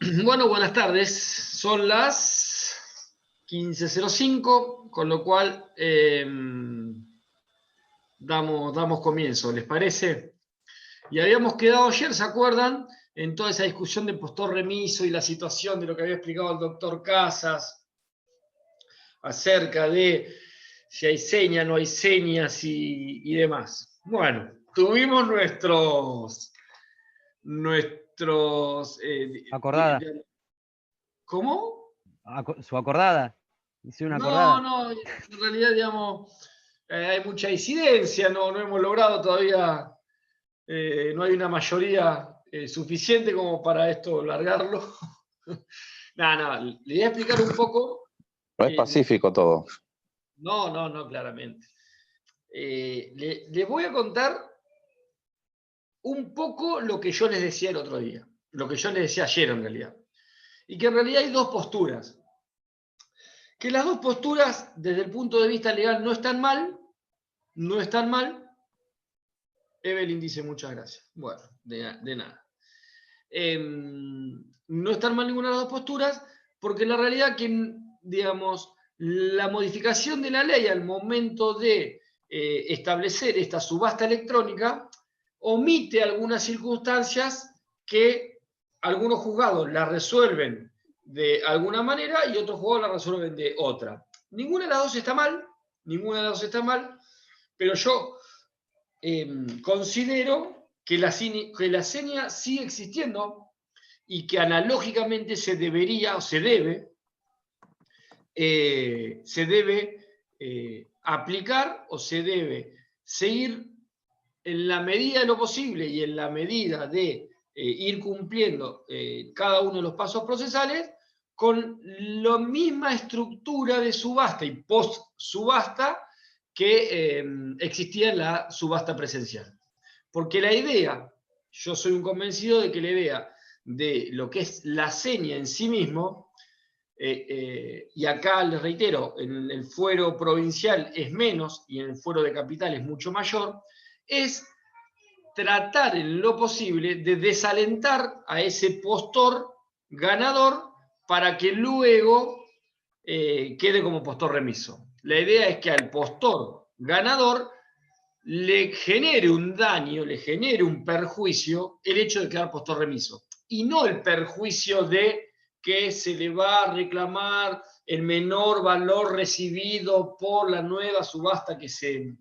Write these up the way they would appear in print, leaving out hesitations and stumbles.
Bueno, buenas tardes. Son las 15:05, con lo cual damos comienzo, ¿les parece? Y habíamos quedado ayer, ¿se acuerdan? En toda esa discusión de postor remiso y la situación de lo que había explicado el doctor Casas acerca de si hay señas, no hay señas y demás. Bueno, tuvimos Acordada. ¿Cómo? Su acordada. Hice una No, acordada. no, en realidad, digamos, hay mucha disidencia, no hemos logrado todavía, no hay una mayoría suficiente como para esto largarlo. Nada, le voy a explicar un poco. No es pacífico todo. No, claramente. Les voy a contar un poco lo que yo les decía el otro día, lo que yo les decía ayer en realidad, y que en realidad hay dos posturas. Que las dos posturas, desde el punto de vista legal, no están mal. Evelyn dice muchas gracias. Bueno, de nada. No están mal ninguna de las dos posturas, porque la realidad que, digamos, la modificación de la ley al momento de establecer esta subasta electrónica omite algunas circunstancias que algunos juzgados la resuelven de alguna manera y otros juzgados la resuelven de otra. Ninguna de las dos está mal, pero yo considero que la seña sigue existiendo y que analógicamente se debería o se debe aplicar o se debe seguir en la medida de lo posible y en la medida de ir cumpliendo cada uno de los pasos procesales con la misma estructura de subasta y post-subasta que existía en la subasta presencial. Porque la idea, yo soy un convencido de que la idea de lo que es la seña en sí mismo, y acá les reitero, en el fuero provincial es menos y en el fuero de capital es mucho mayor, es tratar en lo posible de desalentar a ese postor ganador para que luego quede como postor remiso. La idea es que al postor ganador le genere un daño, le genere un perjuicio el hecho de quedar postor remiso. Y no el perjuicio de que se le va a reclamar el menor valor recibido por la nueva subasta que se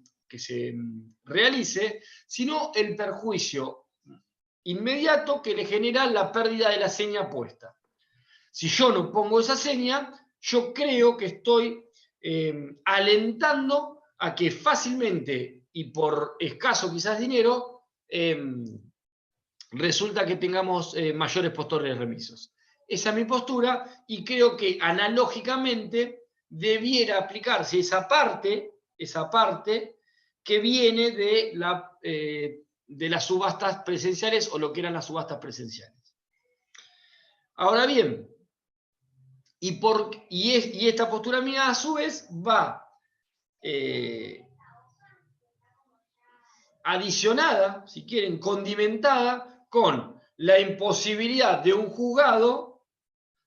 realice, sino el perjuicio inmediato que le genera la pérdida de la seña puesta. Si yo no pongo esa seña, yo creo que estoy alentando a que fácilmente y por escaso quizás dinero, resulta que tengamos mayores postores remisos. Esa es mi postura y creo que analógicamente debiera aplicarse esa parte que viene de las subastas presenciales o lo que eran las subastas presenciales. Ahora bien, y esta postura mía a su vez va adicionada, si quieren, condimentada con la imposibilidad de un juzgado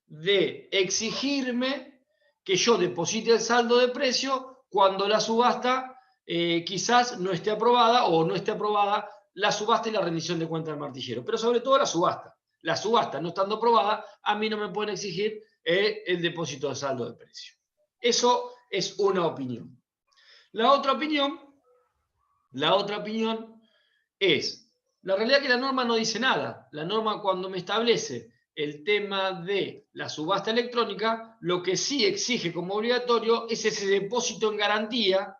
de exigirme que yo deposite el saldo de precio cuando la subasta quizás no esté aprobada o no esté aprobada la subasta y la rendición de cuenta del martillero, pero sobre todo la subasta. La subasta no estando aprobada, a mí no me pueden exigir el depósito de saldo de precio. Eso es una opinión. La otra opinión es, la realidad es que la norma no dice nada. La norma cuando me establece el tema de la subasta electrónica, lo que sí exige como obligatorio es ese depósito en garantía,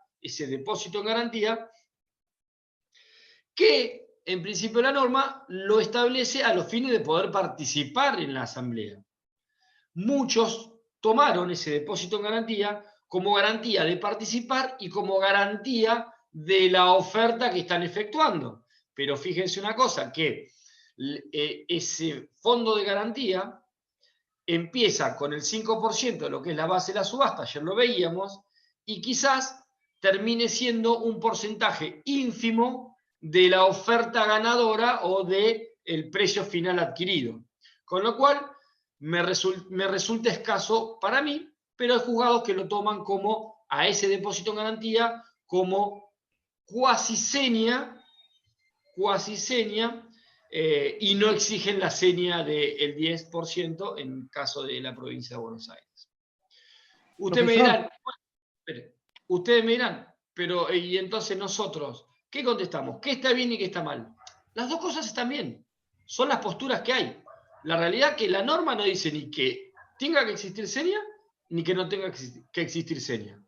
que en principio la norma lo establece a los fines de poder participar en la asamblea. Muchos tomaron ese depósito en garantía como garantía de participar y como garantía de la oferta que están efectuando. Pero fíjense una cosa, que ese fondo de garantía empieza con el 5% de lo que es la base de la subasta, ayer lo veíamos, y quizás termine siendo un porcentaje ínfimo de la oferta ganadora o del precio final adquirido. Con lo cual, me resulta escaso para mí, pero hay juzgados que lo toman como a ese depósito en garantía como cuasi seña, y no exigen la seña del 10% en caso de la provincia de Buenos Aires. Ustedes me dirán, pero y entonces nosotros, ¿qué contestamos? ¿Qué está bien y qué está mal? Las dos cosas están bien. Son las posturas que hay. La realidad es que la norma no dice ni que tenga que existir seña, ni que no tenga que existir seña.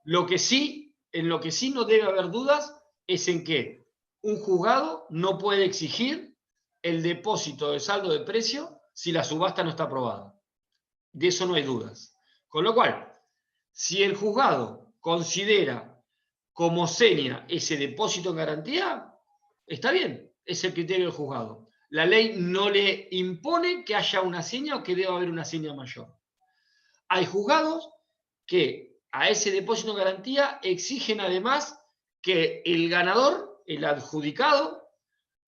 En lo que sí no debe haber dudas es en que un juzgado no puede exigir el depósito de saldo de precio si la subasta no está aprobada. De eso no hay dudas. Con lo cual, si el juzgado considera como seña ese depósito en garantía, está bien, es el criterio del juzgado. La ley no le impone que haya una seña o que deba haber una seña mayor. Hay juzgados que a ese depósito en garantía exigen además que el ganador, el adjudicado,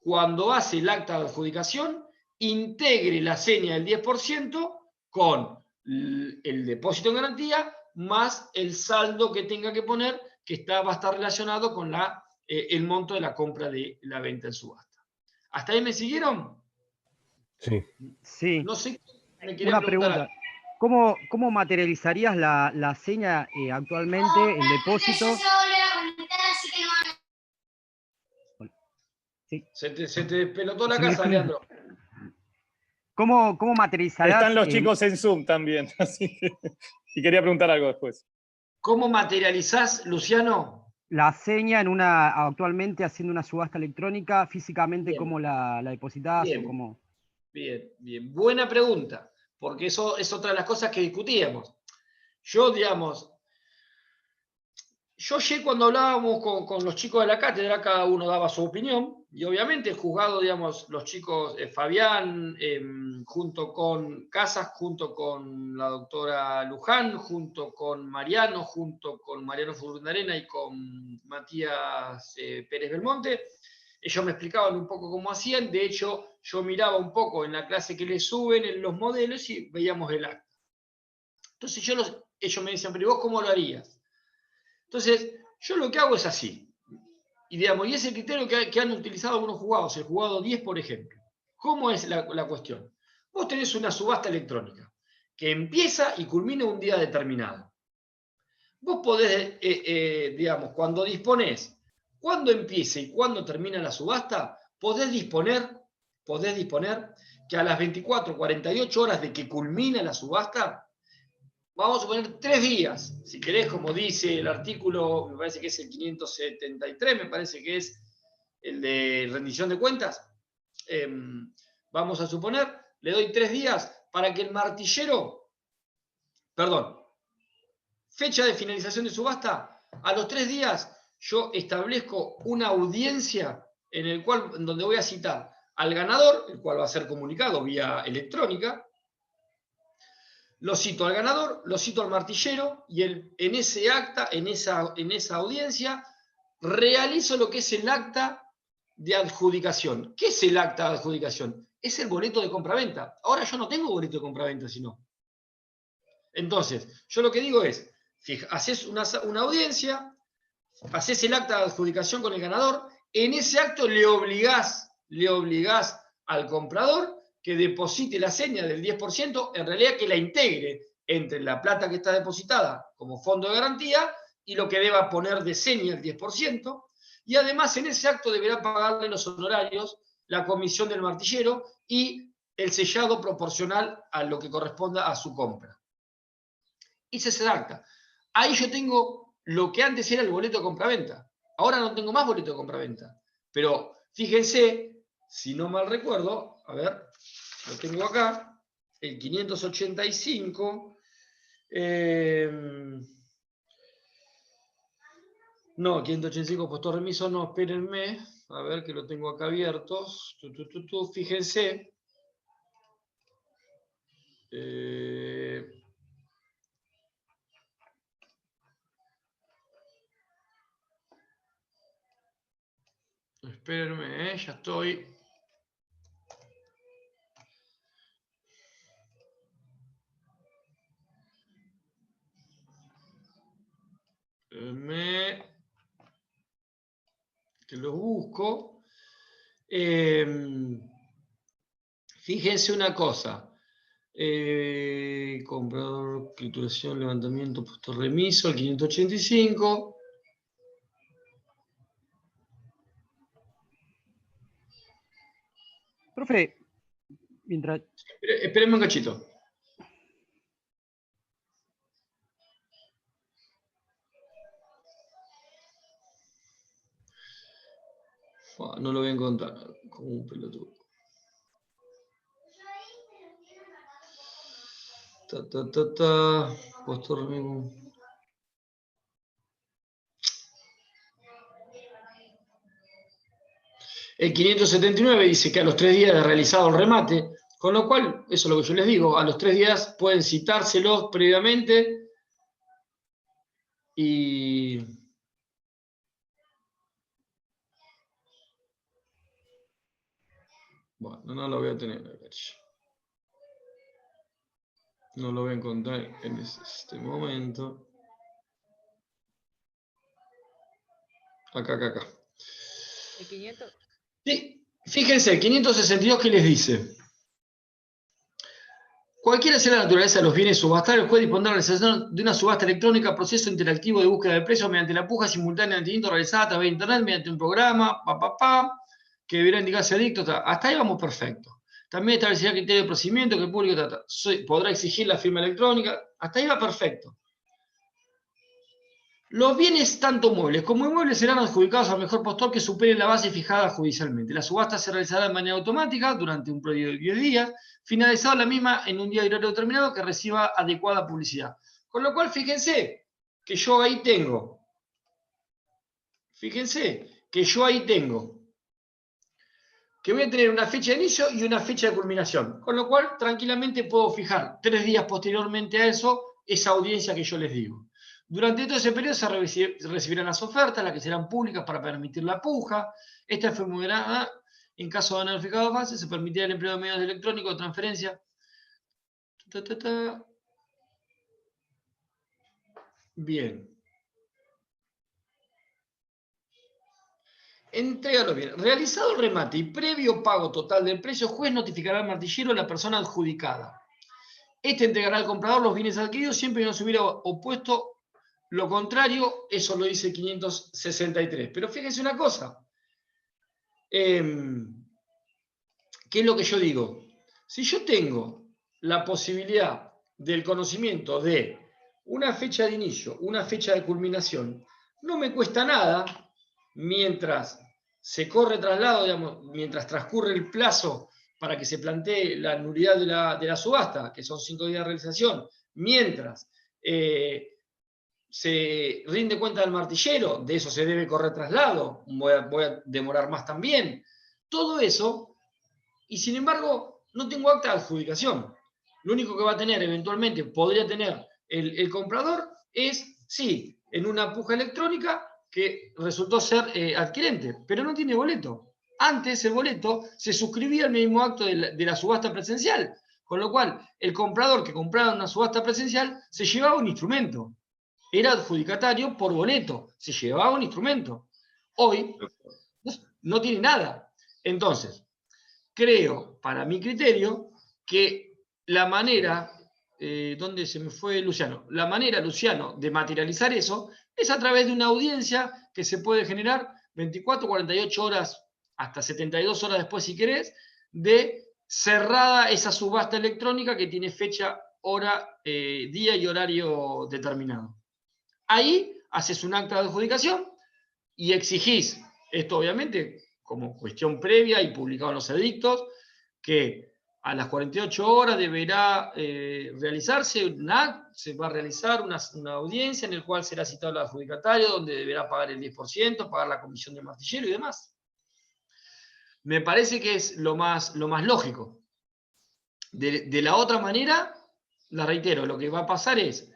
cuando hace el acta de adjudicación, integre la seña del 10% con el depósito en garantía más el saldo que tenga que poner, que va a estar relacionado con el monto de la compra de la venta en subasta. ¿Hasta ahí me siguieron? Sí. Sí. No sé, me quería Una preguntar pregunta. algo. ¿Cómo materializarías la seña actualmente, el depósito? Sí. Se te despelotó la Se me casa, desconectó. Leandro. ¿Cómo materializarás Están los chicos en Zoom también, así que, y quería preguntar algo después. ¿Cómo materializás, Luciano? la seña actualmente haciendo una subasta electrónica? Físicamente, Bien. ¿cómo la depositas? Bien. O cómo... Bien. Buena pregunta, porque eso es otra de las cosas que discutíamos. Yo ayer cuando hablábamos con los chicos de la cátedra, cada uno daba su opinión, y obviamente el juzgado, los chicos, Fabián, junto con Casas, junto con la doctora Luján, junto con Mariano Furundarena y con Matías Pérez Belmonte, ellos me explicaban un poco cómo hacían. De hecho, yo miraba un poco en la clase que les suben en los modelos y veíamos el acta. Entonces ellos me decían, pero ¿vos cómo lo harías? Entonces, yo lo que hago es así. Y ese criterio que han utilizado algunos juzgados, el juzgado 10, por ejemplo. ¿Cómo es la cuestión? Vos tenés una subasta electrónica que empieza y culmina un día determinado. Vos podés, cuando disponés cuándo empieza y cuándo termina la subasta, podés disponer que a las 24, 48 horas de que culmina la subasta, vamos a poner 3 días, si querés, como dice el artículo, me parece que es el 573, me parece que es el de rendición de cuentas. Vamos a suponer, le doy 3 días para que el martillero, fecha de finalización de subasta, a los 3 días yo establezco una audiencia en donde voy a citar al ganador, el cual va a ser comunicado vía electrónica. Lo cito al ganador, lo cito al martillero y en ese acta, en esa audiencia, realizo lo que es el acta de adjudicación. ¿Qué es el acta de adjudicación? Es el boleto de compraventa. Ahora yo no tengo boleto de compraventa, sino. Entonces, yo lo que digo es, haces una audiencia, haces el acta de adjudicación con el ganador, en ese acto le obligás al comprador que deposite la seña del 10%, en realidad que la integre entre la plata que está depositada como fondo de garantía y lo que deba poner de seña el 10%, y además en ese acto deberá pagarle los honorarios, la comisión del martillero y el sellado proporcional a lo que corresponda a su compra. Hice ese acta. Ahí yo tengo lo que antes era el boleto de compraventa. Ahora no tengo más boleto de compraventa. Pero fíjense, si no mal recuerdo, a ver, lo tengo acá, el 585. No, 585 postor remiso, no, espérenme. A ver que lo tengo acá abierto. Fíjense. Espérenme, ya estoy. que los busco. Fíjense una cosa. Comprador, escrituración, levantamiento, puesto remiso, el 585. Profe, mientras... Espérenme un cachito. No lo voy a encontrar como un pelotudo. Puesto remiso. El 579 dice que a los 3 días de realizado el remate, con lo cual, eso es lo que yo les digo, a los 3 días pueden citárselos previamente y... Bueno, no lo voy a tener. No lo voy a encontrar en este momento. Acá. ¿El 500? Sí, fíjense, el 562 que les dice. Cualquiera sea la naturaleza de los bienes subastados, el juez dispondrá la realización de una subasta electrónica, proceso interactivo de búsqueda de precios mediante la puja simultánea de distintos realizada a través de internet mediante un programa, que deberá indicarse adicto. Hasta ahí vamos perfecto. También establecerá criterio de procedimiento que el público podrá exigir la firma electrónica. Hasta ahí va perfecto. Los bienes, tanto muebles como inmuebles, serán adjudicados al mejor postor que supere la base fijada judicialmente. La subasta se realizará de manera automática durante un periodo de 10 días, finalizada la misma en un día de horario determinado que reciba adecuada publicidad. Con lo cual, fíjense que yo ahí tengo. Que voy a tener una fecha de inicio y una fecha de culminación. Con lo cual, tranquilamente puedo fijar 3 días posteriormente a eso, esa audiencia que yo les digo. Durante todo ese periodo se recibirán las ofertas, las que serán públicas para permitir la puja. Esta efemerada, en caso de notificado de base, se permitirá el empleo de medios electrónicos de transferencia. Bien. Entrégalo bien. Realizado el remate y previo pago total del precio, el juez notificará al martillero a la persona adjudicada. Este entregará al comprador los bienes adquiridos siempre que no se hubiera opuesto lo contrario. Eso lo dice 563. Pero fíjense una cosa. ¿Qué es lo que yo digo? Si yo tengo la posibilidad del conocimiento de una fecha de inicio, una fecha de culminación, no me cuesta nada, mientras se corre traslado, digamos, mientras transcurre el plazo para que se plantee la nulidad de la subasta, que son 5 días de realización, mientras se rinde cuenta del martillero, de eso se debe correr traslado, voy a demorar más también. Todo eso, y sin embargo, no tengo acta de adjudicación. Lo único que va a tener, eventualmente, podría tener el comprador es, sí, en una puja electrónica que resultó ser adquirente, pero no tiene boleto. Antes el boleto se suscribía al mismo acto de la subasta presencial, con lo cual el comprador que compraba una subasta presencial se llevaba un instrumento. Era adjudicatario por boleto, se llevaba un instrumento. Hoy no tiene nada. Entonces, creo, para mi criterio, que la manera, ¿dónde se me fue Luciano? La manera, Luciano, de materializar eso es a través de una audiencia que se puede generar 24, 48 horas, hasta 72 horas después, si querés, de cerrada esa subasta electrónica que tiene fecha, hora, día y horario determinado. Ahí haces un acta de adjudicación y exigís, esto obviamente como cuestión previa y publicado en los edictos, que a las 48 horas deberá realizarse se va a realizar una audiencia en la cual será citado el adjudicatario, donde deberá pagar el 10%, pagar la comisión de martillero y demás. Me parece que es lo más lógico. De la otra manera, la reitero, lo que va a pasar es...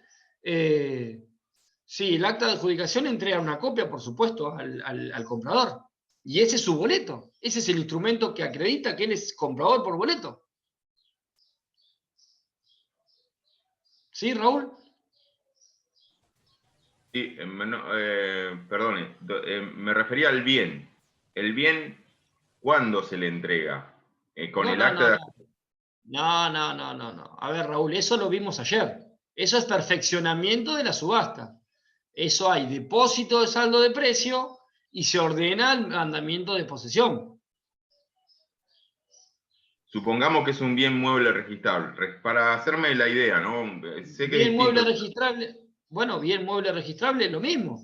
sí, el acta de adjudicación entrega una copia, por supuesto, al comprador. Y ese es su boleto. Ese es el instrumento que acredita que él es comprador por boleto. ¿Sí, Raúl? Sí, perdone, me refería al bien. el bien, ¿cuándo se le entrega? Con No, el no, acta no, de... no. A ver, Raúl, eso lo vimos ayer. Eso es perfeccionamiento de la subasta. Eso hay depósito de saldo de precio y se ordena el andamiento de posesión. Supongamos que es un bien mueble registrable. Para hacerme la idea, ¿no? Sé que es Bien mueble distinto. registrable, bueno, bien mueble registrable es lo mismo.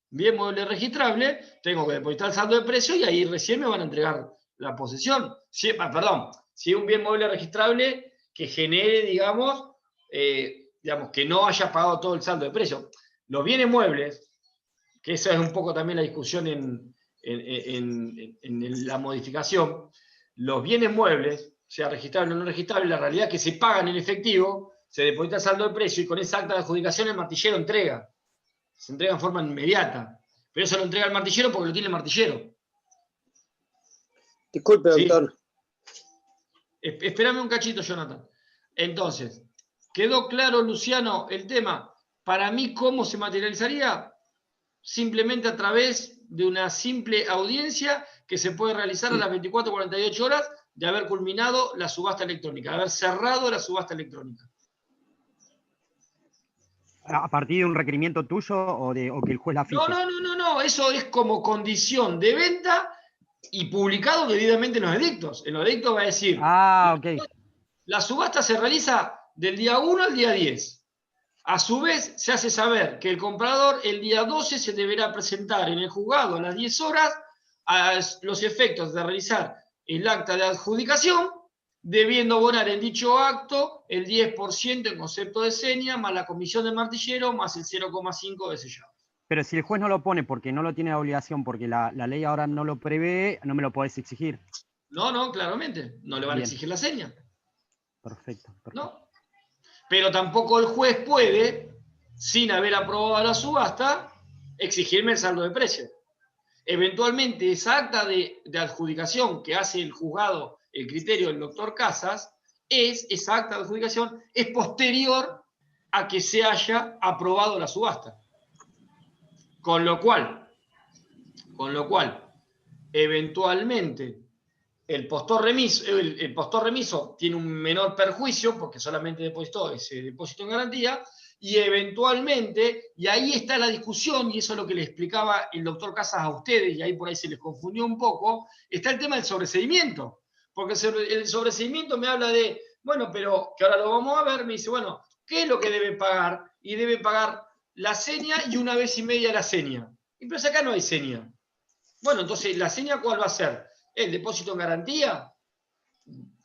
Bien mueble registrable, tengo que depositar el saldo de precio y ahí recién me van a entregar la posesión. Perdón, si es un bien mueble registrable que genere, digamos, que no haya pagado todo el saldo de precio. Los bienes muebles, que esa es un poco también la discusión en la modificación, los bienes muebles, sea registrable o no registrable, la realidad es que se pagan en efectivo, se deposita el saldo de precio y con esa acta de adjudicación el martillero entrega. Se entrega en forma inmediata. Pero eso lo entrega el martillero porque lo tiene el martillero. Disculpe, ¿Sí? doctor. Espérame un cachito, Jonathan. Entonces, ¿quedó claro, Luciano, el tema? Para mí, ¿cómo se materializaría? Simplemente a través de una simple audiencia que se puede realizar a las 24 o 48 horas de haber culminado la subasta electrónica, de haber cerrado la subasta electrónica. ¿A partir de un requerimiento tuyo o que el juez la fije? No, eso es como condición de venta y publicado debidamente en los edictos. En los edictos va a decir, ok. La subasta se realiza del día 1 al día 10. A su vez, se hace saber que el comprador el día 12 se deberá presentar en el juzgado a las 10 horas a los efectos de realizar el acta de adjudicación, debiendo abonar en dicho acto el 10% en concepto de seña, más la comisión del martillero, más el 0,5 de sellado. Pero si el juez no lo pone porque no lo tiene de obligación, porque la ley ahora no lo prevé, no me lo podés exigir. No, claramente. No le van Bien. a exigir la seña. Perfecto. ¿No? Pero tampoco el juez puede, sin haber aprobado la subasta, exigirme el saldo de precio. Eventualmente, esa acta de adjudicación que hace el juzgado, el criterio del doctor Casas, esa acta de adjudicación es posterior a que se haya aprobado la subasta. Con lo cual, eventualmente, el postor remiso tiene un menor perjuicio porque solamente depositó ese depósito en garantía y eventualmente, y ahí está la discusión, y eso es lo que le explicaba el doctor Casas a ustedes, y ahí por ahí se les confundió un poco, está el tema del sobreseimiento. Porque el sobreseimiento me habla de, bueno, pero que ahora lo vamos a ver, me dice, bueno, ¿qué es lo que debe pagar? Y debe pagar la seña y 1 vez y media la seña. Y pero acá no hay seña. Bueno, entonces, ¿la seña cuál va a ser? ¿El depósito en garantía?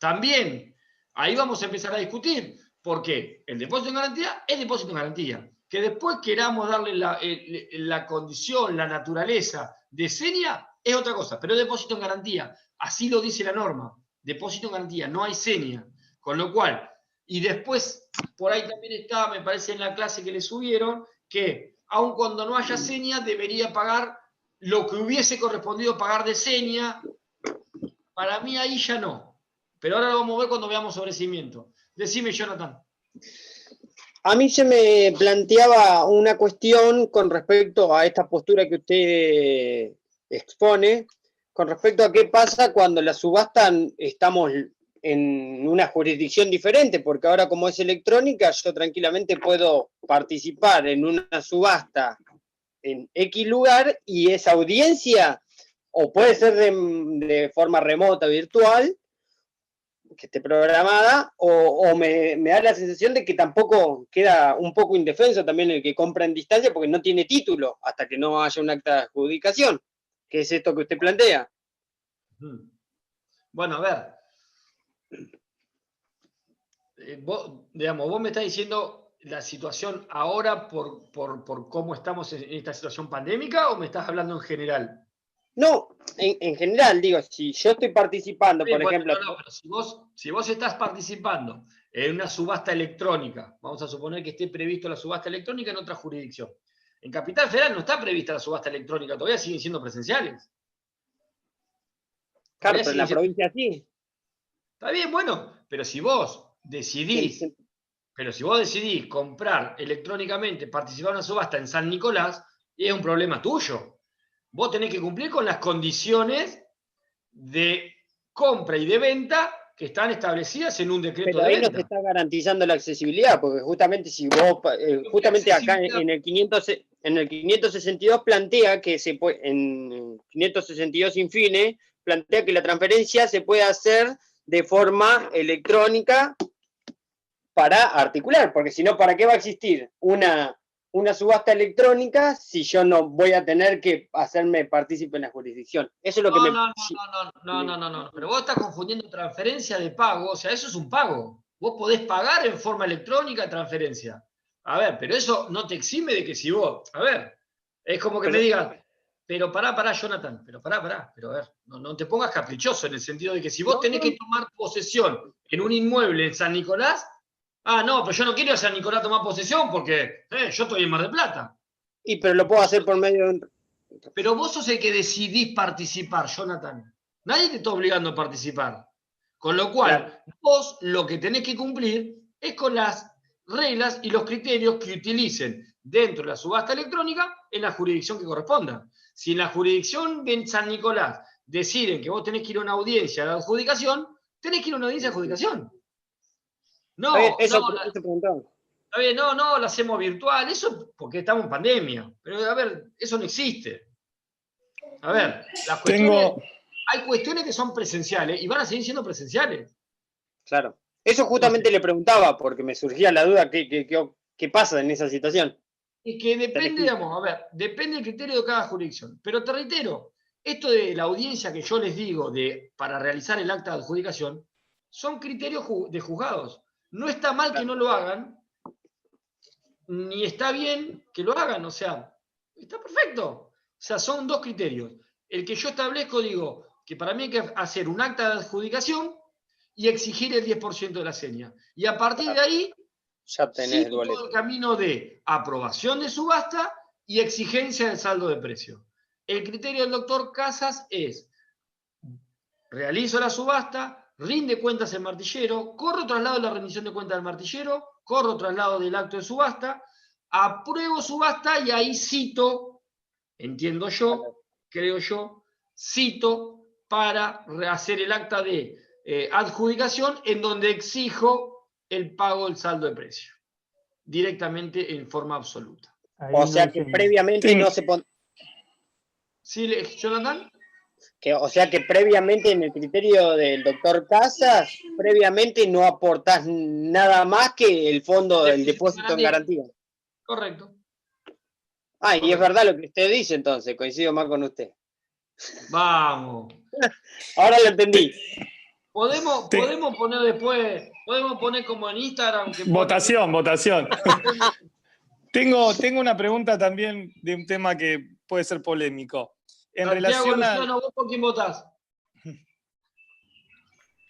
También. Ahí vamos a empezar a discutir. ¿Por qué? El depósito en garantía es depósito en garantía. Que después queramos darle la condición, la naturaleza de seña, es otra cosa. Pero es depósito en garantía. Así lo dice la norma. Depósito en garantía, no hay seña. Con lo cual, y después, por ahí también está, me parece en la clase que le subieron, que aun cuando no haya seña, debería pagar lo que hubiese correspondido pagar de seña. Para mí ahí ya no. Pero ahora lo vamos a ver cuando veamos sobreseimiento. Decime, Jonathan. A mí se me planteaba una cuestión con respecto a esta postura que usted expone, con respecto a qué pasa cuando la subasta estamos en una jurisdicción diferente, porque ahora como es electrónica, yo tranquilamente puedo participar en una subasta en X lugar y esa audiencia, o puede ser de forma remota, virtual, que esté programada, o me da la sensación de que tampoco queda un poco indefenso también el que compra en distancia porque no tiene título hasta que no haya un acta de adjudicación, que es esto que usted plantea. Bueno, a ver. Vos me estás diciendo la situación ahora por cómo estamos en esta situación pandémica o me estás hablando en general? No, en general, digo, si yo estoy participando, Bien, por bueno, ejemplo... no, pero si vos estás participando en una subasta electrónica, vamos a suponer que esté previsto la subasta electrónica en otra jurisdicción. En Capital Federal no está prevista la subasta electrónica, todavía siguen siendo presenciales. Claro, pero en la provincia sí. Está bien, bueno, pero si vos decidís, comprar electrónicamente, participar en una subasta en San Nicolás, es un problema tuyo. Vos tenés que cumplir con las condiciones de compra y de venta que están establecidas en un decreto Pero de ahí no se venta. está garantizando la accesibilidad, porque justamente si vos, justamente acá accesibilidad? en el 562 plantea que se puede, en 562 infine, plantea que la transferencia se puede hacer de forma electrónica para articular, porque si no, ¿para qué va a existir una subasta electrónica si yo no voy a tener que hacerme partícipe en la jurisdicción? Eso es lo que me... No, pero vos estás confundiendo transferencia de pago, o sea, eso es un pago. Vos podés pagar en forma electrónica transferencia. A ver, pero eso no te exime de que si vos, a ver, es como que me digas, pero pará, Jonathan, pero pero a ver, no te pongas caprichoso en el sentido de que si vos tenés que tomar posesión en un inmueble en San Nicolás, no, pero yo no quiero ir a San Nicolás a tomar posesión porque yo estoy en Mar del Plata. pero lo puedo hacer por medio de un... Pero vos sos el que decidís participar, Jonathan. Nadie te está obligando a participar. Con lo cual, vos lo que tenés que cumplir es con las reglas y los criterios que utilicen dentro de la subasta electrónica en la jurisdicción que corresponda. Si en la jurisdicción de San Nicolás deciden que vos tenés que ir a una audiencia de adjudicación, tenés que ir a una audiencia de adjudicación. No, está bien, no, lo hacemos virtual, eso porque estamos en pandemia. Pero a ver, eso no existe. A ver, hay cuestiones que son presenciales y van a seguir siendo presenciales. Claro. Eso justamente le preguntaba, porque me surgía la duda, ¿qué pasa en esa situación? Y que depende, depende del criterio de cada jurisdicción. Pero te reitero, esto de la audiencia que yo les digo para realizar el acta de adjudicación, son criterios de juzgados. No está mal que no lo hagan, ni está bien que lo hagan, o sea, está perfecto. O sea, son dos criterios. El que yo establezco, digo, que para mí hay que hacer un acta de adjudicación y exigir el 10% de la seña. Y a partir de ahí, ya tenés todo el camino de aprobación de subasta y exigencia del saldo de precio. El criterio del doctor Casas es, realizo la subasta, rinde cuentas el martillero, corro traslado de la rendición de cuentas del martillero, corro traslado del acto de subasta, apruebo subasta y ahí cito, entiendo yo, creo yo, cito para hacer el acta de adjudicación en donde exijo el pago del saldo de precio, directamente en forma absoluta. O sea que previamente no se pone... ¿Sí, Jonathan? O sea que previamente en el criterio del doctor Casas, previamente no aportás nada más que el fondo del depósito en garantía. Correcto. Y es verdad lo que usted dice entonces, coincido más con usted. Vamos. Ahora lo entendí. Podemos poner después, podemos poner como en Instagram. Votación. Tengo una pregunta también de un tema que puede ser polémico. En relación a... Luciano, ¿vos por quién votás?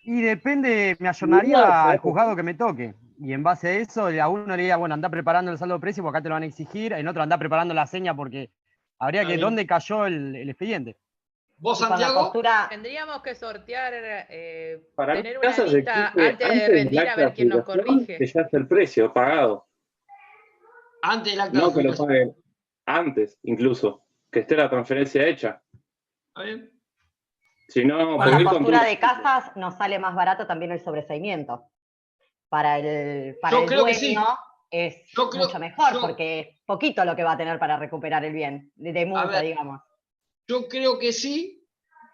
Y depende, me ayornaría al juzgado que me toque. Y en base a eso, a uno le diría, bueno, anda preparando el saldo de precio porque acá te lo van a exigir. En otro, anda preparando la seña porque habría que... ¿Dónde cayó el expediente? ¿Vos, Santiago? Tendríamos que sortear, tener una lista antes de rendir a ver quién nos corrige. Que ya esté el precio pagado. Antes del acta de No que lo adjudicación. paguen antes, incluso. Que esté la transferencia hecha. ¿Está bien? Si no, con la postura de Casas nos sale más barato también el sobreseimiento. Para el dueño es mucho mejor, porque es poquito lo que va a tener para recuperar el bien, de multa, digamos. Yo creo que sí,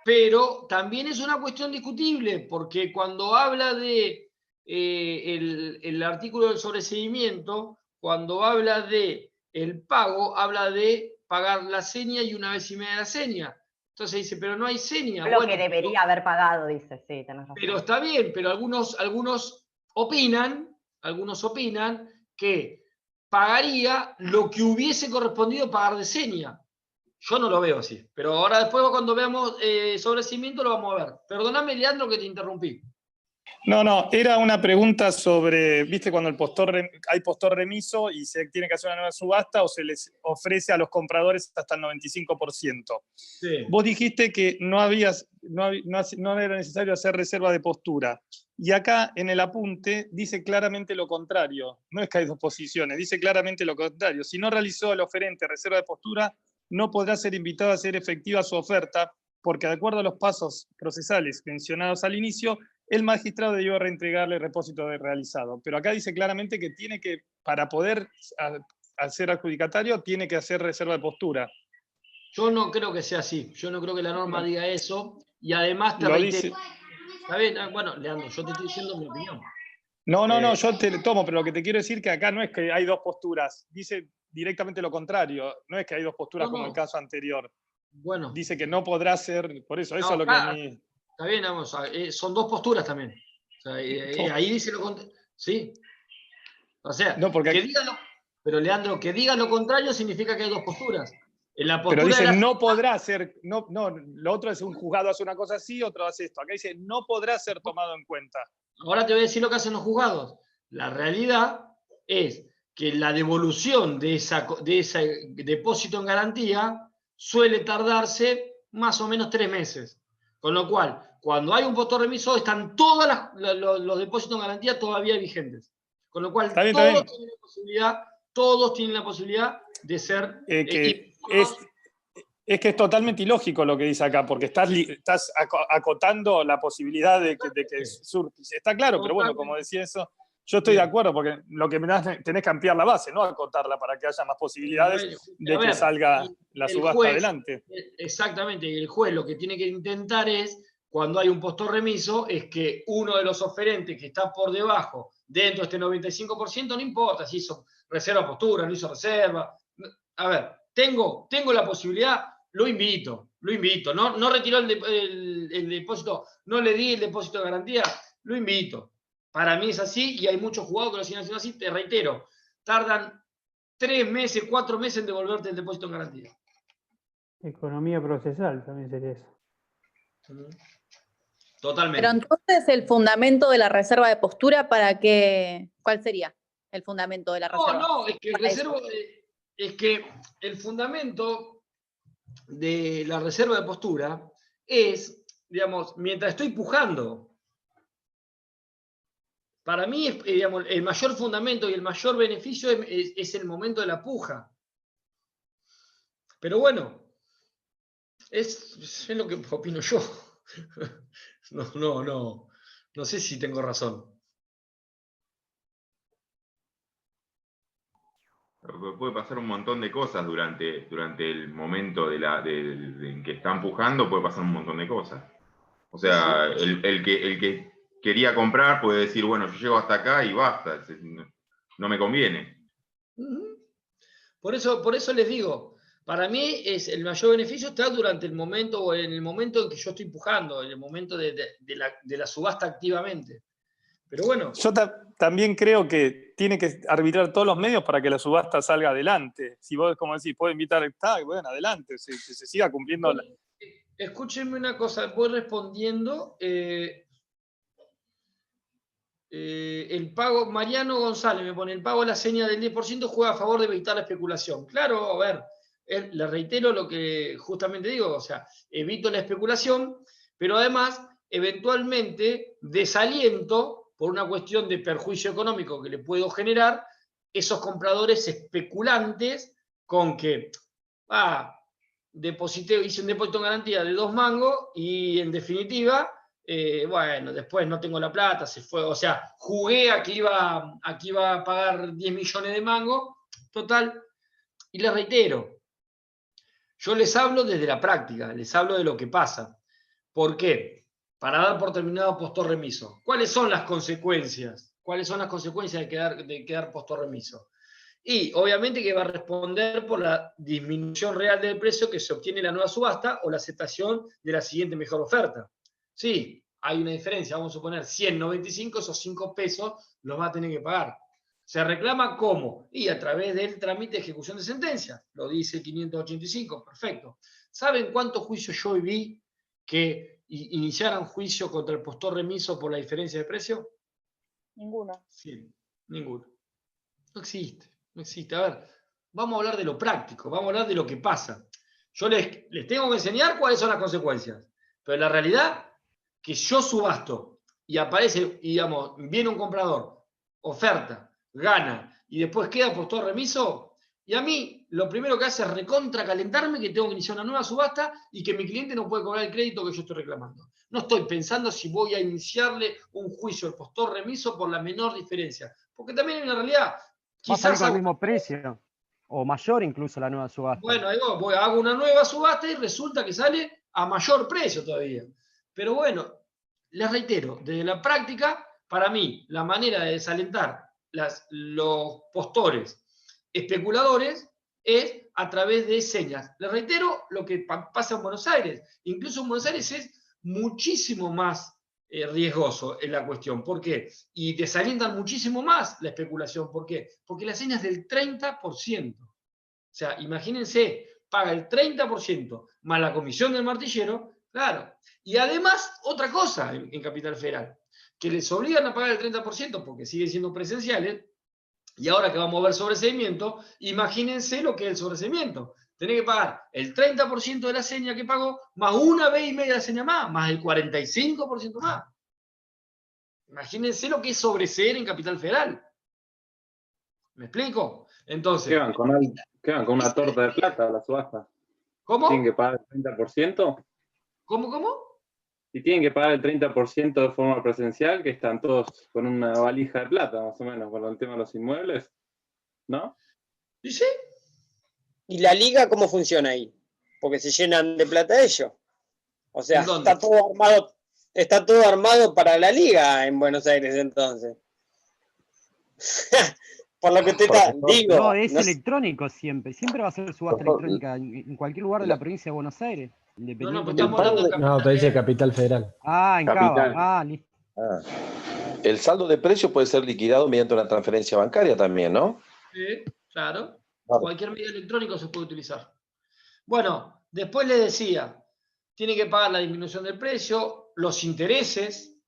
pero también es una cuestión discutible, porque cuando habla de el artículo del sobreseimiento, cuando habla de el pago, habla de pagar la seña y una vez y media la seña. Entonces dice, pero no hay seña. Lo que debería haber pagado, dice, sí, tenés razón. Pero está bien, pero algunos opinan que pagaría lo que hubiese correspondido pagar de seña. Yo no lo veo así, pero ahora después cuando veamos sobreseimiento lo vamos a ver. Perdóname, Leandro, que te interrumpí. No, era una pregunta sobre, viste, cuando hay postor remiso y se tiene que hacer una nueva subasta o se les ofrece a los compradores hasta el 95%. Sí. Vos dijiste que no era necesario hacer reserva de postura. Y acá en el apunte dice claramente lo contrario. No es que hay dos posiciones, dice claramente lo contrario. Si no realizó el oferente reserva de postura, no podrá ser invitado a hacer efectiva su oferta, porque de acuerdo a los pasos procesales mencionados al inicio, el magistrado debió reentregarle el repósito realizado. Pero acá dice claramente que tiene que, para poder ser adjudicatario, tiene que hacer reserva de postura. Yo no creo que sea así. Yo no creo que la norma diga eso. Y además te Lo reitero. dice. ¿Está bien? Bueno, Leandro, yo te estoy diciendo mi opinión. No, yo te tomo, pero lo que te quiero decir es que acá no es que hay dos posturas. Dice directamente lo contrario. No es que hay dos posturas como el caso anterior. Bueno. Dice que no podrá ser, por eso, eso es lo que a mí... Está bien, vamos, son dos posturas también. O sea, ahí dice lo contrario. Sí. O sea, no, porque... que diga pero Leandro, que diga lo contrario significa que hay dos posturas. En la postura pero dice no podrá ser, no, lo otro es un juzgado hace una cosa así, otro hace esto. Acá dice no podrá ser tomado en cuenta. Ahora te voy a decir lo que hacen los juzgados. La realidad es que la devolución de ese depósito en garantía suele tardarse más o menos 3 meses. Con lo cual, cuando hay un postor remiso, están todos los depósitos en garantía todavía vigentes. Con lo cual, todos tienen la posibilidad de ser... Es que es totalmente ilógico lo que dice acá, porque estás acotando la posibilidad de que surja. Está claro, pero bueno, como decía eso, yo estoy de acuerdo, porque lo que tenés que ampliar la base, no acotarla para que haya más posibilidades de que salga la subasta adelante. Exactamente, y el juez lo que tiene que intentar es, cuando hay un postor remiso, es que uno de los oferentes que está por debajo, dentro de este 95%, no importa si hizo reserva postura, no hizo reserva. A ver, tengo la posibilidad, lo invito, no retiró el depósito, no le di el depósito de garantía, lo invito. Para mí es así y hay muchos jugadores que lo siguen haciendo así, te reitero, tardan 3 meses, 4 meses en devolverte el depósito en garantía. Economía procesal también sería eso. Totalmente. Pero entonces el fundamento de la reserva de postura, ¿cuál sería el fundamento de la reserva? No, es que el fundamento de la reserva de postura es, digamos, mientras estoy pujando. Para mí, digamos, el mayor fundamento y el mayor beneficio es el momento de la puja. Pero bueno, es lo que opino yo. No sé si tengo razón. Puede pasar un montón de cosas durante el momento en que están pujando, puede pasar un montón de cosas. O sea, el que quería comprar puede decir, bueno, yo llego hasta acá y basta, no me conviene. Por eso les digo, para mí el mayor beneficio está durante el momento, o en el momento en que yo estoy pujando, en el momento de la subasta activamente. Pero bueno. Yo también creo que tiene que arbitrar todos los medios para que la subasta salga adelante. Si vos, como decís, puedo invitar, bueno, adelante, se siga cumpliendo. Escúchenme una cosa, voy respondiendo. El pago, Mariano González me pone, el pago de la seña del 10% juega a favor de evitar la especulación. Claro, a ver, le reitero lo que justamente digo, o sea, evito la especulación, pero además, eventualmente, desaliento, por una cuestión de perjuicio económico que le puedo generar, esos compradores especulantes con que, hice un depósito en garantía de 2 mangos y en definitiva, bueno, después no tengo la plata, se fue, o sea, jugué a que iba a pagar 10 millones de mangos, total, y les reitero, yo les hablo desde la práctica, les hablo de lo que pasa. ¿Por qué? Para dar por terminado postor remiso. ¿Cuáles son las consecuencias? ¿Cuáles son las consecuencias de quedar postor remiso? Y obviamente que va a responder por la disminución real del precio que se obtiene en la nueva subasta o la aceptación de la siguiente mejor oferta. Sí, hay una diferencia, vamos a suponer 195, esos 5 pesos los va a tener que pagar. ¿Se reclama cómo? Y a través del trámite de ejecución de sentencia. Lo dice 585, perfecto. ¿Saben cuántos juicios yo vi que iniciaran juicio contra el postor remiso por la diferencia de precio? Ninguno. Sí, ninguno. No existe. A ver, vamos a hablar de lo práctico, vamos a hablar de lo que pasa. Yo les tengo que enseñar cuáles son las consecuencias. Pero la realidad, que yo subasto y aparece, y digamos, viene un comprador, oferta, gana, y después queda postor remiso, y a mí lo primero que hace es recontracalentarme que tengo que iniciar una nueva subasta y que mi cliente no puede cobrar el crédito que yo estoy reclamando. No estoy pensando si voy a iniciarle un juicio al postor remiso por la menor diferencia. Porque también en la realidad, va a salir quizás... con el mismo precio, o mayor incluso la nueva subasta. Bueno, ahí hago una nueva subasta y resulta que sale a mayor precio todavía. Pero bueno, les reitero, desde la práctica, para mí, la manera de desalentar los postores especuladores es a través de señas. Les reitero lo que pasa en Buenos Aires. Incluso en Buenos Aires es muchísimo más riesgoso en la cuestión. ¿Por qué? Y desalientan muchísimo más la especulación. ¿Por qué? Porque la seña es del 30%. O sea, imagínense, paga el 30% más la comisión del martillero, claro. Y además, otra cosa en Capital Federal, que les obligan a pagar el 30% porque siguen siendo presenciales, y ahora que vamos a ver sobreseimiento, imagínense lo que es el sobreseimiento. Tenés que pagar el 30% de la seña que pagó, más una vez y media de seña más el 45% más. Imagínense lo que es sobreseer en Capital Federal. ¿Me explico? Entonces... Quedan con una torta de plata a la subasta. ¿Cómo? ¿Tienen que pagar el 30%? ¿Cómo? Si tienen que pagar el 30% de forma presencial, que están todos con una valija de plata, más o menos, con el tema de los inmuebles, ¿no? ¿Y sí? ¿Y la liga cómo funciona ahí? Porque se llenan de plata ellos. O sea, está todo armado para la liga en Buenos Aires entonces. Por lo que te digo. No, es electrónico siempre. Siempre va a ser subasta electrónica en cualquier lugar de la provincia de Buenos Aires. No, te dice Capital Federal. Ah, en Cava. Listo. El saldo de precio puede ser liquidado mediante una transferencia bancaria también, ¿no? Sí, claro. Cualquier medio electrónico se puede utilizar. Bueno, después le decía, tiene que pagar la disminución del precio, los intereses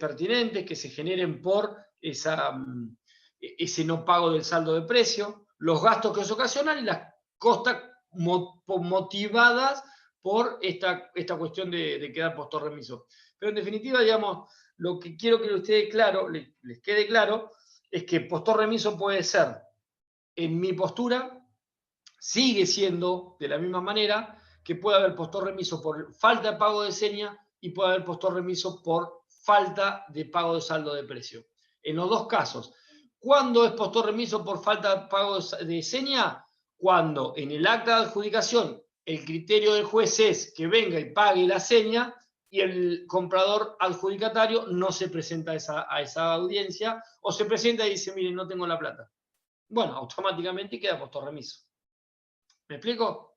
pertinentes que se generen por ese no pago del saldo de precio, los gastos que eso ocasionan y las costas motivadas por esta cuestión de quedar postor remiso. Pero en definitiva, digamos, lo que quiero que les quede claro, es que postor remiso puede ser, en mi postura, sigue siendo de la misma manera que puede haber postor remiso por falta de pago de seña y puede haber postor remiso por falta de pago de saldo de precio. En los dos casos. ¿Cuándo es postor remiso por falta de pago de seña? Cuando en el acta de adjudicación el criterio del juez es que venga y pague la seña y el comprador adjudicatario no se presenta a esa audiencia o se presenta y dice, miren, no tengo la plata. Bueno, automáticamente queda postor remiso. ¿Me explico?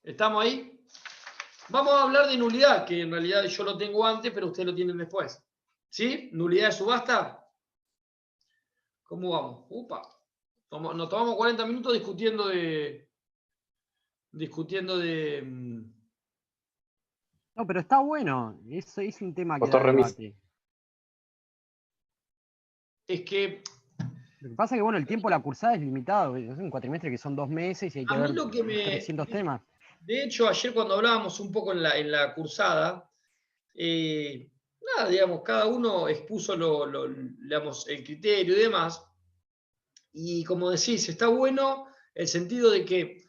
¿Estamos ahí? Vamos a hablar de nulidad, que en realidad yo lo tengo antes, pero ustedes lo tienen después. ¿Sí? ¿Nulidad de subasta? ¿Cómo vamos? Upa. Nos tomamos 40 minutos discutiendo de... No, pero está bueno. Eso es un tema que da debate. Es que... Lo que pasa es que, bueno, el tiempo de la cursada es limitado. Es un cuatrimestre que son 2 meses y hay que ver 300 temas. De hecho, ayer cuando hablábamos un poco en la cursada, nada, digamos, cada uno expuso digamos, el criterio y demás. Y como decís, está bueno el sentido de que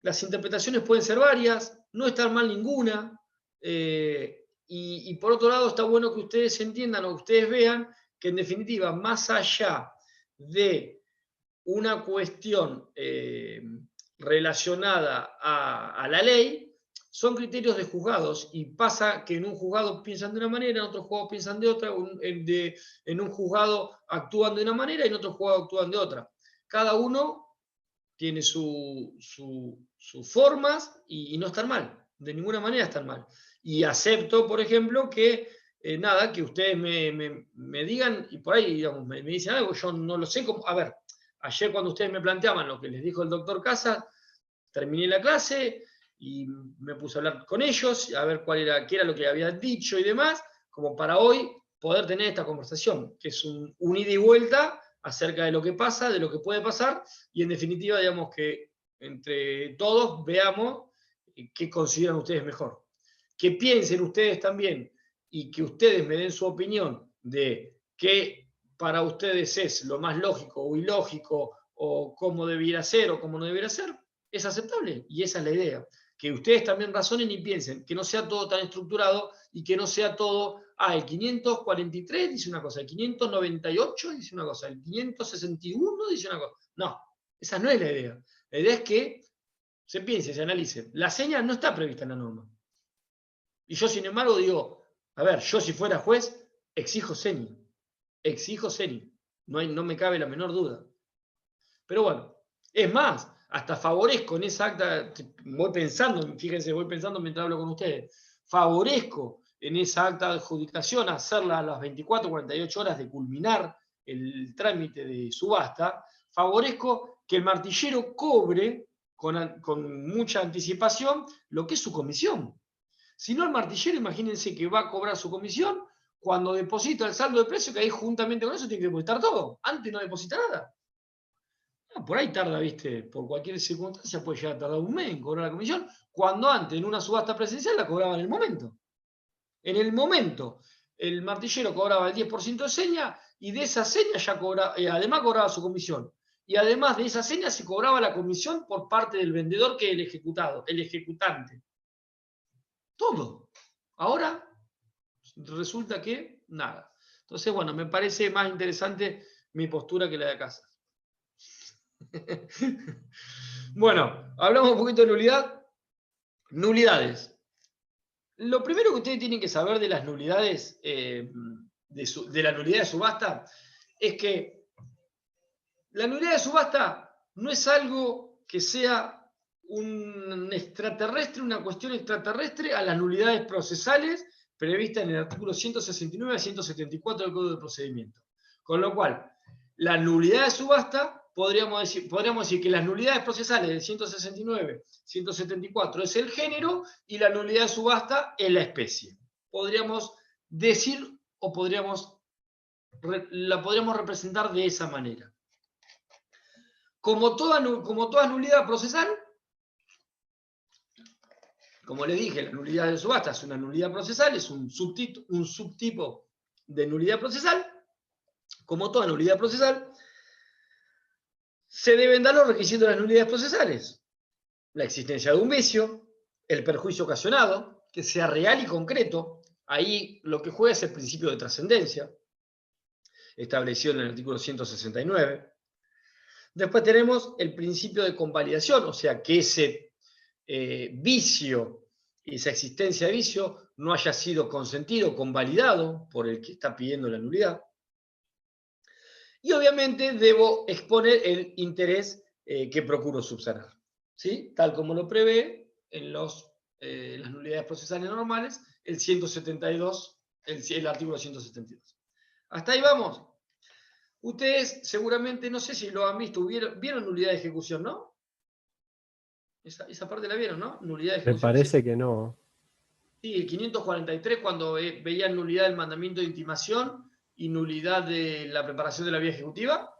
las interpretaciones pueden ser varias, no está mal ninguna. Y por otro lado, está bueno que ustedes entiendan o que ustedes vean que en definitiva, más allá de una cuestión relacionada a la ley, son criterios de juzgados y pasa que en un juzgado piensan de una manera, en otro juzgado piensan de otra, en un juzgado actúan de una manera y en otro juzgado actúan de otra. Cada uno tiene sus formas y no están mal, de ninguna manera están mal. Y acepto, por ejemplo, que que ustedes me digan, y por ahí digamos, me dicen algo, yo no lo sé cómo. A ver, ayer cuando ustedes me planteaban lo que les dijo el doctor Casas, terminé la clase y me puse a hablar con ellos, a ver qué era lo que habían dicho y demás, como para hoy poder tener esta conversación, que es un ida y vuelta acerca de lo que pasa, de lo que puede pasar, y en definitiva, digamos que entre todos veamos qué consideran ustedes mejor. Que piensen ustedes también y que ustedes me den su opinión de qué para ustedes es lo más lógico o ilógico o cómo debiera ser o cómo no debiera ser, es aceptable. Y esa es la idea. Que ustedes también razonen y piensen, que no sea todo tan estructurado y que no sea todo, el 543 dice una cosa, el 598 dice una cosa, el 561 dice una cosa. No, esa no es la idea. La idea es que se piense, se analice. La seña no está prevista en la norma. Y yo, sin embargo, digo, a ver, yo si fuera juez, exijo seña. Exijo seña. No me cabe la menor duda. Pero bueno, es más, hasta favorezco en esa acta, voy pensando, fíjense, voy pensando mientras hablo con ustedes, favorezco en esa acta de adjudicación hacerla a las 24, 48 horas de culminar el trámite de subasta, favorezco que el martillero cobre con mucha anticipación lo que es su comisión. Si no, el martillero, imagínense que va a cobrar su comisión cuando deposita el saldo de precio, que ahí juntamente con eso tiene que depositar todo. Antes no deposita nada. Por ahí tarda, viste, por cualquier circunstancia puede llegar a tardar un mes en cobrar la comisión, cuando antes en una subasta presencial la cobraba en el momento. En el momento, el martillero cobraba el 10% de seña y de esa seña ya cobraba, además cobraba su comisión. Y además de esa seña se cobraba la comisión por parte del vendedor que el ejecutante. Todo. Ahora resulta que nada. Entonces, bueno, me parece más interesante mi postura que la de casa. Bueno, hablamos un poquito de nulidad. Nulidades. Lo primero que ustedes tienen que saber de las nulidades, de la nulidad de subasta, es que la nulidad de subasta no es algo que sea un extraterrestre, una cuestión extraterrestre a las nulidades procesales previstas en el artículo 169 a 174 del Código de Procedimiento. Con lo cual, la nulidad de subasta, podríamos decir que las nulidades procesales del 169, 174 es el género y la nulidad de subasta es la especie. Podríamos decir o la podríamos representar de esa manera. Como toda nulidad procesal, como les dije, la nulidad de subasta es una nulidad procesal, es un subtipo de nulidad procesal. Como toda nulidad procesal, se deben dar los requisitos de las nulidades procesales. La existencia de un vicio, el perjuicio ocasionado, que sea real y concreto. Ahí lo que juega es el principio de trascendencia, establecido en el artículo 169. Después tenemos el principio de convalidación, o sea, que ese vicio, esa existencia de vicio, no haya sido consentido, convalidado por el que está pidiendo la nulidad. Y obviamente debo exponer el interés que procuro subsanar, ¿sí? Tal como lo prevé en las nulidades procesales normales, el 172, el artículo 172. ¿Hasta ahí vamos? Ustedes seguramente, no sé si lo han visto, vieron nulidad de ejecución, ¿no? Esa parte la vieron, ¿no? Nulidad de ejecución. Me parece que no. Sí, el 543, cuando veían nulidad del mandamiento de intimación y nulidad de la preparación de la vía ejecutiva.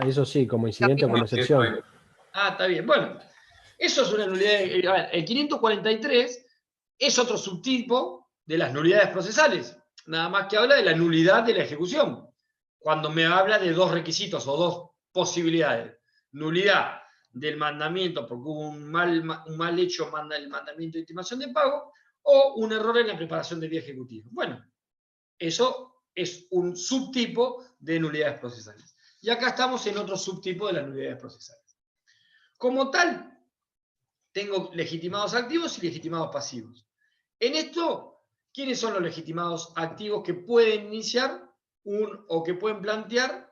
Eso sí, como incidente o como excepción. Está bien. Bueno, eso es una nulidad. El 543 es otro subtipo de las nulidades procesales. Nada más que habla de la nulidad de la ejecución. Cuando me habla de dos requisitos o dos posibilidades. Nulidad del mandamiento porque hubo un mal hecho el mandamiento de intimación de pago o un error en la preparación de vía ejecutiva. Bueno, eso es un subtipo de nulidades procesales. Y acá estamos en otro subtipo de las nulidades procesales. Como tal, tengo legitimados activos y legitimados pasivos. En esto, ¿quiénes son los legitimados activos que pueden iniciar o que pueden plantear,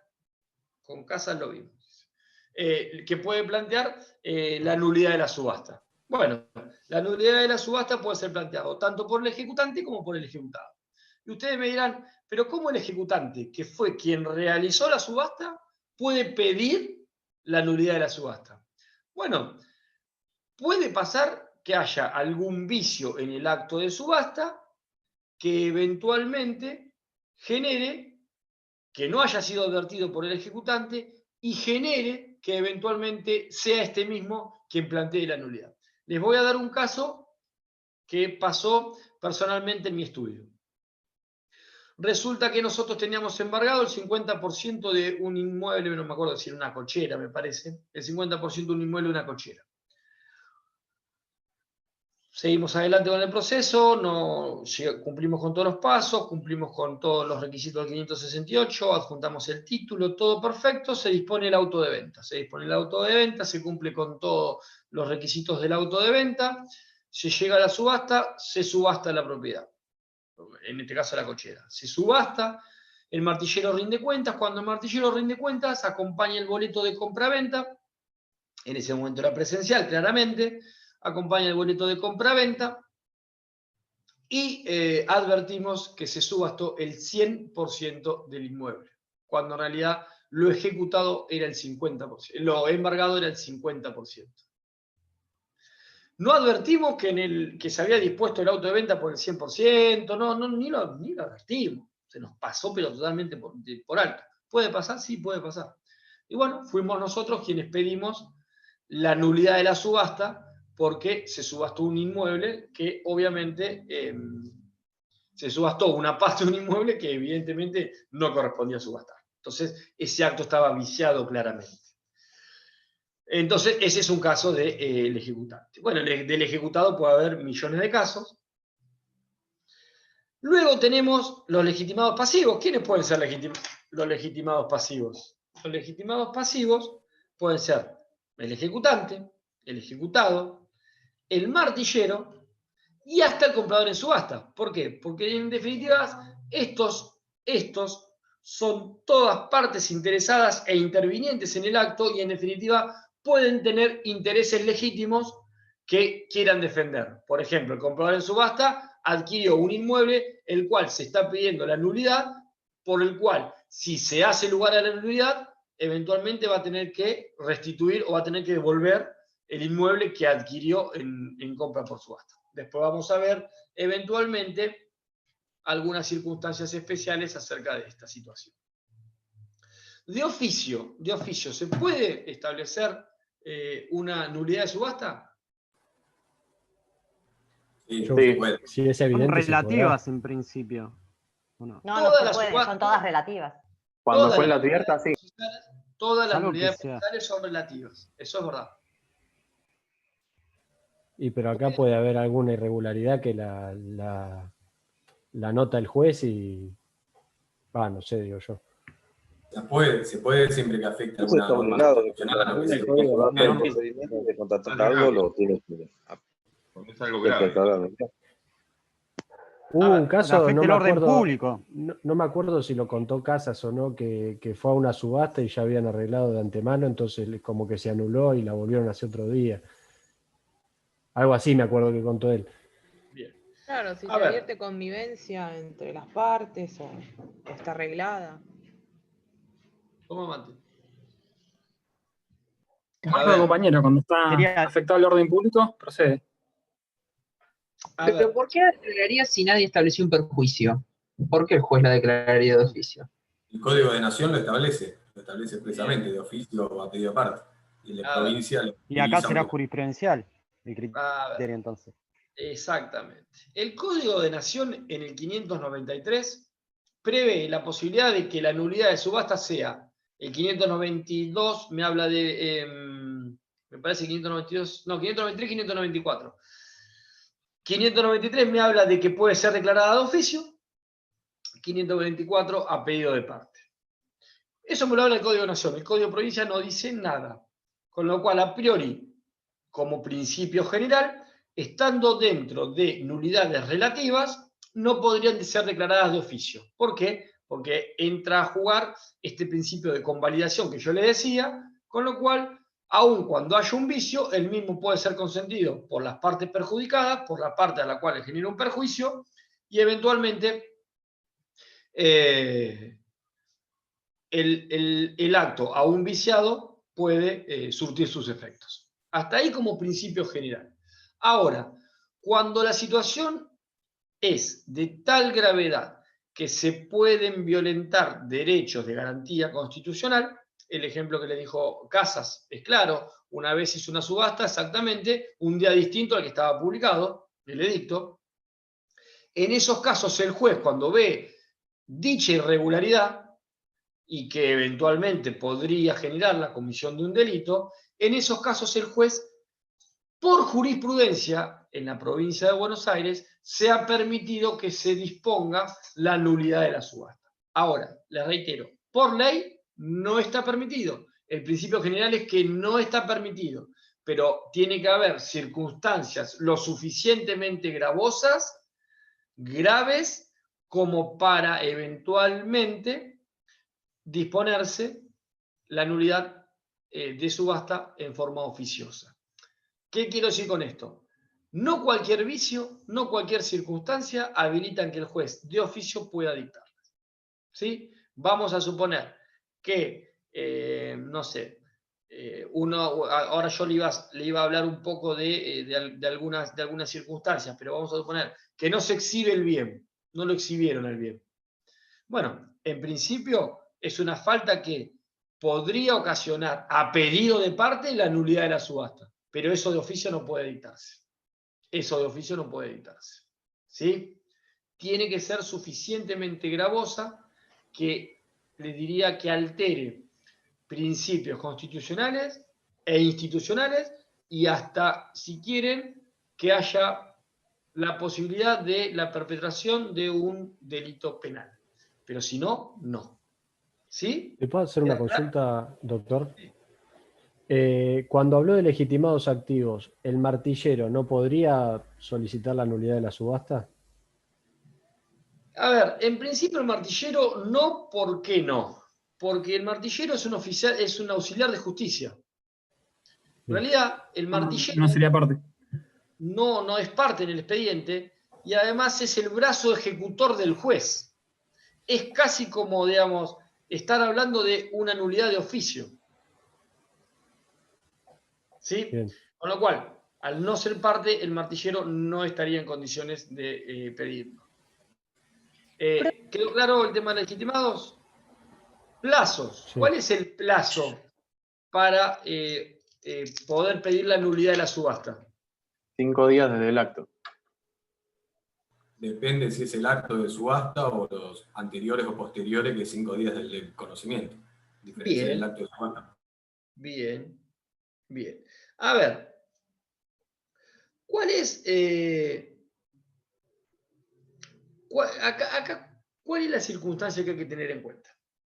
con casas lo vimos, que pueden plantear la nulidad de la subasta? Bueno, la nulidad de la subasta puede ser planteada tanto por el ejecutante como por el ejecutado. Y ustedes me dirán, pero ¿cómo el ejecutante, que fue quien realizó la subasta, puede pedir la nulidad de la subasta? Bueno, puede pasar que haya algún vicio en el acto de subasta que eventualmente genere que no haya sido advertido por el ejecutante y genere que eventualmente sea este mismo quien plantee la nulidad. Les voy a dar un caso que pasó personalmente en mi estudio. resulta que nosotros teníamos embargado el 50% de un inmueble, no me acuerdo si era una cochera, me parece, el 50% de un inmueble de una cochera. Seguimos adelante con el proceso, cumplimos con todos los pasos, cumplimos con todos los requisitos del 568, adjuntamos el título, todo perfecto, se dispone el auto de venta. Se dispone el auto de venta, se cumple con todos los requisitos del auto de venta, se llega a la subasta, se subasta la propiedad. En este caso la cochera. Se subasta, el martillero rinde cuentas, cuando el martillero rinde cuentas, acompaña el boleto de compra-venta, en ese momento era presencial, claramente, acompaña el boleto de compra-venta y advertimos que se subastó el 100% del inmueble, cuando en realidad lo ejecutado era el 50%, lo embargado era el 50%. No advertimos que se había dispuesto el auto de venta por el 100%, ni lo advertimos. Se nos pasó, pero totalmente por alto. ¿Puede pasar? Sí, puede pasar. Y bueno, fuimos nosotros quienes pedimos la nulidad de la subasta, porque se subastó un inmueble que obviamente se subastó una parte de un inmueble que evidentemente no correspondía subastar. Entonces, ese acto estaba viciado claramente. Entonces, ese es un caso del ejecutante. Bueno, del ejecutado puede haber millones de casos. Luego tenemos los legitimados pasivos. ¿Quiénes pueden ser los legitimados pasivos? Los legitimados pasivos pueden ser el ejecutante, el ejecutado, el martillero y hasta el comprador en subasta. ¿Por qué? Porque en definitiva estos son todas partes interesadas e intervinientes en el acto y en definitiva pueden tener intereses legítimos que quieran defender. Por ejemplo, el comprador en subasta adquirió un inmueble el cual se está pidiendo la nulidad, por el cual si se hace lugar a la nulidad, eventualmente va a tener que restituir o va a tener que devolver el inmueble que adquirió en compra por subasta. Después vamos a ver eventualmente algunas circunstancias especiales acerca de esta situación. De oficio, ¿se puede establecer una nulidad de subasta? Sí, puede. Sí, es evidente. Son relativas en principio. No se puede, son todas relativas. Cuando fue en la abierta, sí. Todas las nulidades procesales son relativas, eso es verdad. Pero acá puede haber alguna irregularidad que la nota el juez y... no sé, digo yo. Se puede siempre que afecte alguna norma constitucional. De contratar algo lo tiene que... Es algo grave. Hubo un caso, no me acuerdo, público. No me acuerdo si lo contó Casas o no, que fue a una subasta y ya habían arreglado de antemano, entonces como que se anuló y la volvieron a hacer otro día. Algo así me acuerdo que contó él. Bien. Claro, si se advierte convivencia entre las partes o está arreglada. ¿Cómo Mate? Compañero, cuando está afectado el orden público, procede. Pero ¿por qué la declararía si nadie estableció un perjuicio? ¿Por qué el juez la declararía de oficio? El Código de Nación lo establece expresamente de oficio o a pedido aparte. Y la provincia... Y acá será jurisprudencial el criterio entonces. Exactamente. El Código de Nación en el 593 prevé la posibilidad de que la nulidad de subasta sea el 592, me habla de, me parece 592, no, 593, 594. 593 me habla de que puede ser declarada de oficio, 524 a pedido de parte. Eso me lo habla el Código de Nación, el Código de Provincia no dice nada, con lo cual a priori, como principio general, estando dentro de nulidades relativas, no podrían ser declaradas de oficio. ¿Por qué? Porque entra a jugar este principio de convalidación que yo le decía, con lo cual, aun cuando haya un vicio, el mismo puede ser consentido por las partes perjudicadas, por la parte a la cual le genera un perjuicio, y eventualmente el acto aún viciado puede surtir sus efectos. Hasta ahí como principio general. Ahora, cuando la situación es de tal gravedad que se pueden violentar derechos de garantía constitucional, el ejemplo que le dijo Casas es claro, una vez hizo una subasta exactamente un día distinto al que estaba publicado, el edicto. En esos casos el juez, cuando ve dicha irregularidad y que eventualmente podría generar la comisión de un delito, en esos casos el juez, por jurisprudencia en la provincia de Buenos Aires, se ha permitido que se disponga la nulidad de la subasta. Ahora, les reitero, por ley no está permitido. El principio general es que no está permitido, pero tiene que haber circunstancias lo suficientemente graves, como para eventualmente disponerse la nulidad de subasta en forma oficiosa. ¿Qué quiero decir con esto? No cualquier vicio, no cualquier circunstancia habilitan que el juez de oficio pueda dictarlas. ¿Sí? Vamos a suponer que, no sé, ahora yo le iba a hablar un poco de algunas circunstancias, pero vamos a suponer que no se exhibe el bien, no lo exhibieron el bien. Bueno, en principio es una falta que podría ocasionar a pedido de parte la nulidad de la subasta, pero eso de oficio no puede dictarse. Eso de oficio no puede dictarse. ¿Sí? Tiene que ser suficientemente gravosa que le diría que altere principios constitucionales e institucionales y hasta, si quieren, que haya la posibilidad de la perpetración de un delito penal. Pero si no, no. ¿Sí? ¿Le puedo hacer una consulta, doctor? Cuando habló de legitimados activos, ¿el martillero no podría solicitar la nulidad de la subasta? A ver, en principio el martillero no, ¿por qué no? Porque el martillero es un auxiliar de justicia. En realidad, el martillero no sería parte. No es parte en el expediente y además es el brazo ejecutor del juez. Es casi como, digamos, estar hablando de una nulidad de oficio. ¿Sí? Bien. Con lo cual, al no ser parte, el martillero no estaría en condiciones de pedirlo. ¿Quedó claro el tema de legitimados? Plazos. Sí. ¿Cuál es el plazo para poder pedir la nulidad de la subasta? 5 días desde el acto. Depende si es el acto de subasta o los anteriores o posteriores, que 5 días del conocimiento. Diferencia del acto de subasta. Bien, bien. A ver, ¿cuál es ¿cuál es la circunstancia que hay que tener en cuenta?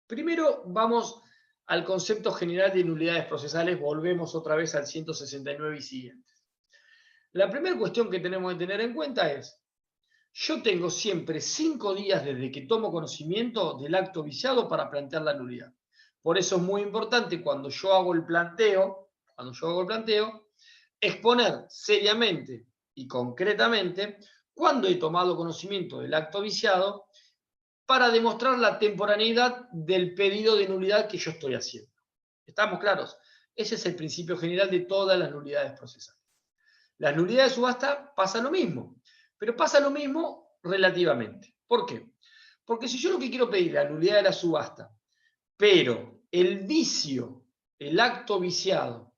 Primero vamos al concepto general de nulidades procesales, volvemos otra vez al 169 y siguientes. La primera cuestión que tenemos que tener en cuenta es, yo tengo siempre 5 días desde que tomo conocimiento del acto viciado para plantear la nulidad. Por eso es muy importante cuando yo hago el planteo, exponer seriamente y concretamente cuándo he tomado conocimiento del acto viciado para demostrar la temporaneidad del pedido de nulidad que yo estoy haciendo. ¿Estamos claros? Ese es el principio general de todas las nulidades procesales. Las nulidades de subasta pasa lo mismo, pero pasa lo mismo relativamente. ¿Por qué? Porque si yo lo que quiero pedir es la nulidad de la subasta, pero el vicio, el acto viciado,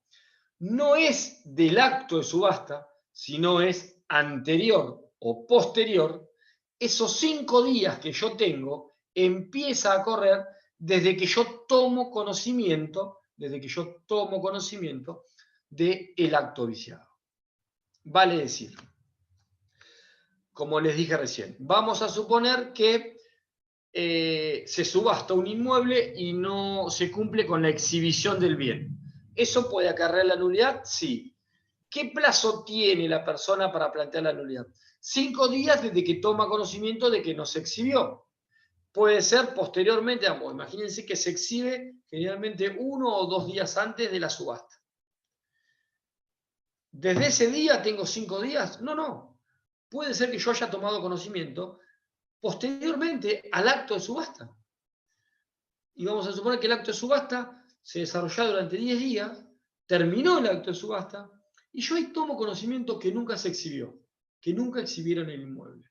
no es del acto de subasta, sino es anterior o posterior, esos 5 días que yo tengo empieza a correr desde que yo tomo conocimiento del acto viciado. Vale decir, como les dije recién, vamos a suponer que se subasta un inmueble y no se cumple con la exhibición del bien. ¿Eso puede acarrear la nulidad? Sí. ¿Qué plazo tiene la persona para plantear la nulidad? 5 días desde que toma conocimiento de que no se exhibió. Puede ser posteriormente, imagínense que se exhibe generalmente 1 o 2 días antes de la subasta. ¿Desde ese día tengo 5 días? No. Puede ser que yo haya tomado conocimiento posteriormente al acto de subasta. Y vamos a suponer que el acto de subasta se desarrolló durante 10 días, terminó el acto de subasta, y yo ahí tomo conocimiento que nunca se exhibió, que nunca exhibieron el inmueble.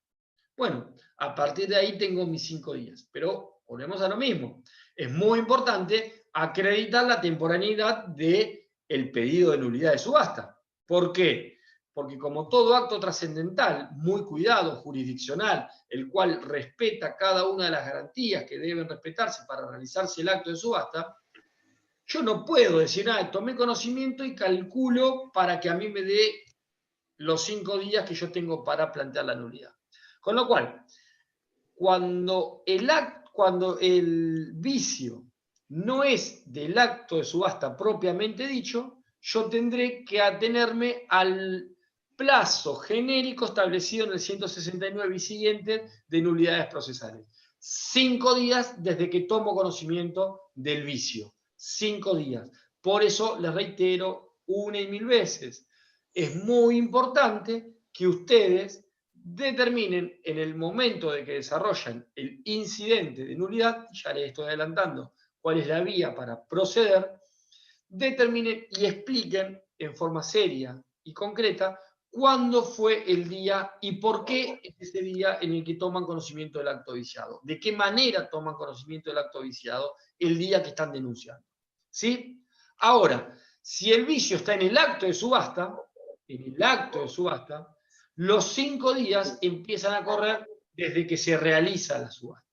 Bueno, a partir de ahí tengo mis 5 días, pero volvemos a lo mismo. Es muy importante acreditar la temporaneidad del pedido de nulidad de subasta. ¿Por qué? porque como todo acto trascendental, muy cuidado, jurisdiccional, el cual respeta cada una de las garantías que deben respetarse para realizarse el acto de subasta, yo no puedo decir, tomé conocimiento y calculo para que a mí me dé los 5 días que yo tengo para plantear la nulidad. Con lo cual, cuando el vicio no es del acto de subasta propiamente dicho, yo tendré que atenerme al plazo genérico establecido en el 169 y siguiente de nulidades procesales. 5 días desde que tomo conocimiento del vicio. 5 días. Por eso les reitero una y mil veces, es muy importante que ustedes determinen en el momento de que desarrollan el incidente de nulidad, ya les estoy adelantando cuál es la vía para proceder, determinen y expliquen en forma seria y concreta cuándo fue el día y por qué es ese día en el que toman conocimiento del acto viciado, de qué manera toman conocimiento del acto viciado el día que están denunciando. ¿Sí? Ahora, si el vicio está en el acto de subasta, los 5 días empiezan a correr desde que se realiza la subasta.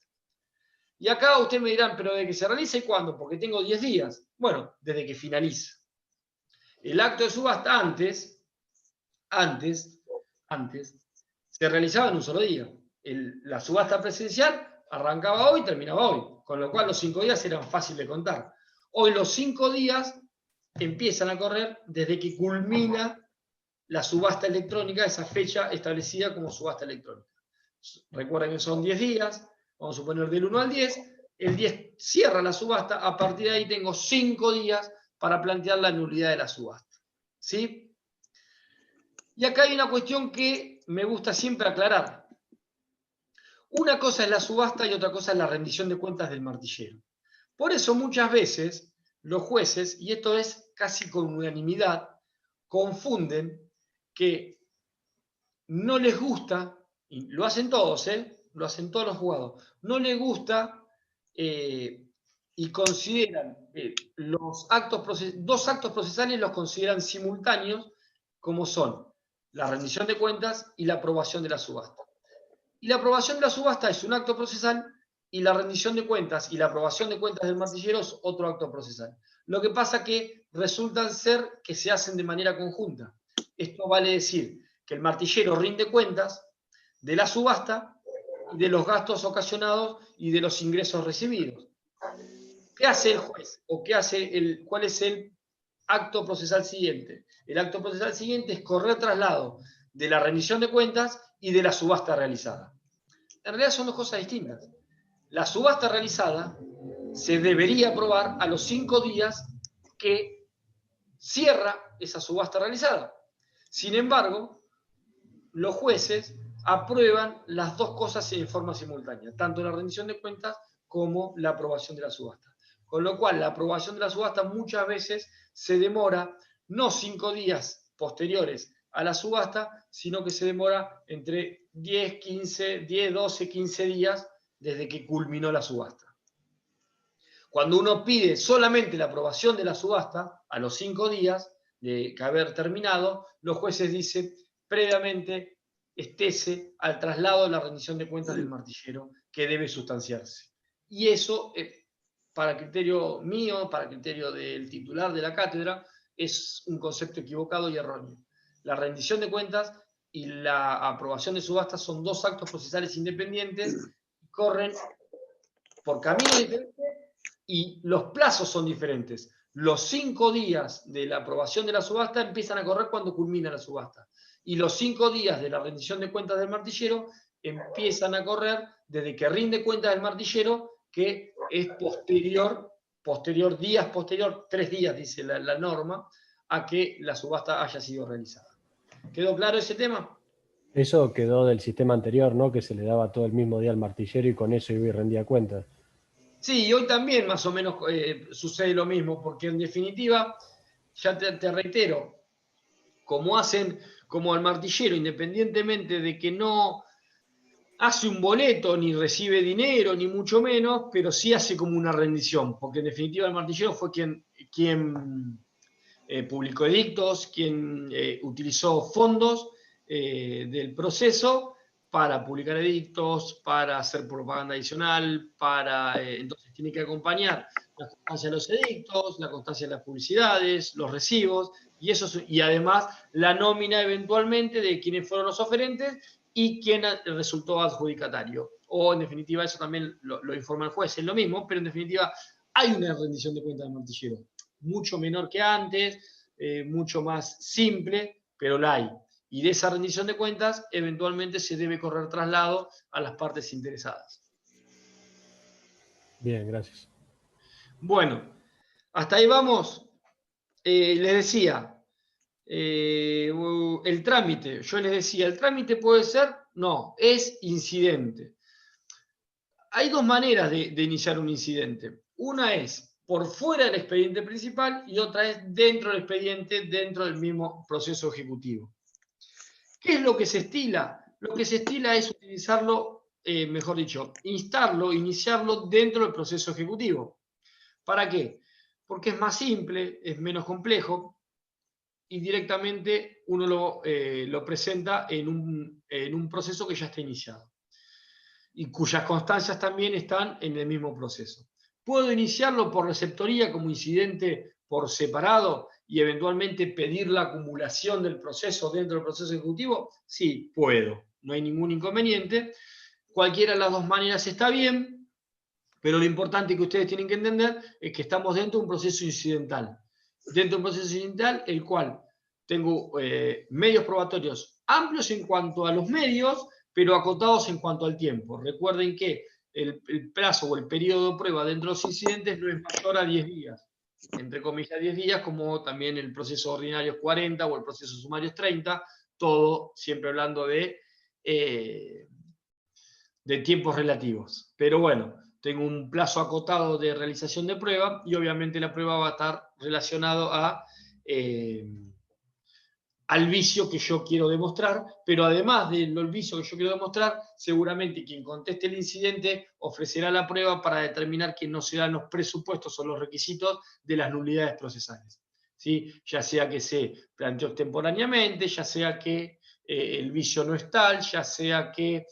Y acá ustedes me dirán, pero ¿de que se realiza y cuándo? Porque tengo 10 días. Bueno, desde que finaliza. El acto de subasta antes se realizaba en un solo día. La subasta presencial arrancaba hoy y terminaba hoy, con lo cual los 5 días eran fáciles de contar. Hoy los 5 días empiezan a correr desde que culmina la subasta electrónica, esa fecha establecida como subasta electrónica. Recuerden que son 10 días, vamos a suponer del 1 al 10, el 10 cierra la subasta, a partir de ahí tengo 5 días para plantear la nulidad de la subasta. ¿Sí? Y acá hay una cuestión que me gusta siempre aclarar. Una cosa es la subasta y otra cosa es la rendición de cuentas del martillero. Por eso muchas veces los jueces, y esto es casi con unanimidad, confunden que no les gusta, y lo hacen todos, lo hacen todos los juzgados, no les gusta y consideran dos actos procesales los consideran simultáneos, como son la rendición de cuentas y la aprobación de la subasta. Y la aprobación de la subasta es un acto procesal y la rendición de cuentas y la aprobación de cuentas del martillero es otro acto procesal. Lo que pasa que resultan ser que se hacen de manera conjunta. Esto vale decir que el martillero rinde cuentas de la subasta y de los gastos ocasionados y de los ingresos recibidos. ¿Qué hace el juez? ¿O cuál es el acto procesal siguiente? El acto procesal siguiente es correr traslado de la rendición de cuentas y de la subasta realizada. En realidad son dos cosas distintas. La subasta realizada se debería aprobar a los 5 días que cierra esa subasta realizada. Sin embargo, los jueces aprueban las dos cosas en forma simultánea, tanto la rendición de cuentas como la aprobación de la subasta. Con lo cual, la aprobación de la subasta muchas veces se demora no 5 días posteriores a la subasta, sino que se demora entre 10, 12, 15 días desde que culminó la subasta. Cuando uno pide solamente la aprobación de la subasta, a los 5 días de haber terminado, los jueces dicen previamente estése al traslado de la rendición de cuentas del martillero que debe sustanciarse. Y eso, para criterio mío, para criterio del titular de la cátedra, es un concepto equivocado y erróneo. La rendición de cuentas y la aprobación de subasta son dos actos procesales independientes, corren por caminos diferentes y los plazos son diferentes. Los 5 días de la aprobación de la subasta empiezan a correr cuando culmina la subasta. Y los 5 días de la rendición de cuentas del martillero empiezan a correr desde que rinde cuentas del martillero, que es posterior, 3 días dice la norma, a que la subasta haya sido realizada. ¿Quedó claro ese tema? Eso quedó del sistema anterior, ¿no? Que se le daba todo el mismo día al martillero y con eso iba y rendía cuentas. Sí, y hoy también más o menos sucede lo mismo, porque en definitiva, ya te reitero, como al martillero, independientemente de que no hace un boleto, ni recibe dinero, ni mucho menos, pero sí hace como una rendición, porque en definitiva el martillero fue quien publicó edictos, quien utilizó fondos del proceso para publicar edictos, para hacer propaganda adicional, entonces tiene que acompañar la constancia de los edictos, la constancia de las publicidades, los recibos, y además la nómina eventualmente de quienes fueron los oferentes y quién resultó adjudicatario. O en definitiva, eso también lo informa el juez, es lo mismo, pero en definitiva hay una rendición de cuentas del martillero, mucho menor que antes, mucho más simple, pero la hay. Y de esa rendición de cuentas, eventualmente se debe correr traslado a las partes interesadas. Bien, gracias. Bueno, hasta ahí vamos. Les decía, el trámite, yo les decía, ¿el trámite puede ser? No, es incidente. Hay dos maneras de iniciar un incidente. Una es por fuera del expediente principal y otra es dentro del expediente, dentro del mismo proceso ejecutivo. ¿Qué es lo que se estila? Lo que se estila es utilizarlo, mejor dicho, instarlo, iniciarlo dentro del proceso ejecutivo. ¿Para qué? Porque es más simple, es menos complejo y directamente uno lo presenta en un proceso que ya está iniciado y cuyas constancias también están en el mismo proceso. ¿Puedo iniciarlo por receptoría como incidente por separado y eventualmente pedir la acumulación del proceso dentro del proceso ejecutivo? Sí, puedo. No hay ningún inconveniente. Cualquiera de las dos maneras está bien, pero lo importante que ustedes tienen que entender es que estamos dentro de un proceso incidental. Dentro de un proceso incidental, el cual tengo medios probatorios amplios en cuanto a los medios, pero acotados en cuanto al tiempo. Recuerden que el plazo o el periodo de prueba dentro de los incidentes no es mayor a 10 días. Entre comillas 10 días, como también el proceso ordinario es 40 o el proceso sumario es 30, todo siempre hablando de tiempos relativos. Pero bueno, tengo un plazo acotado de realización de prueba y obviamente la prueba va a estar relacionado al vicio que yo quiero demostrar, pero además del vicio que yo quiero demostrar, seguramente quien conteste el incidente ofrecerá la prueba para determinar que no se dan los presupuestos o los requisitos de las nulidades procesales. ¿Sí? Ya sea que se planteó extemporáneamente, ya sea que el vicio no es tal, ya sea que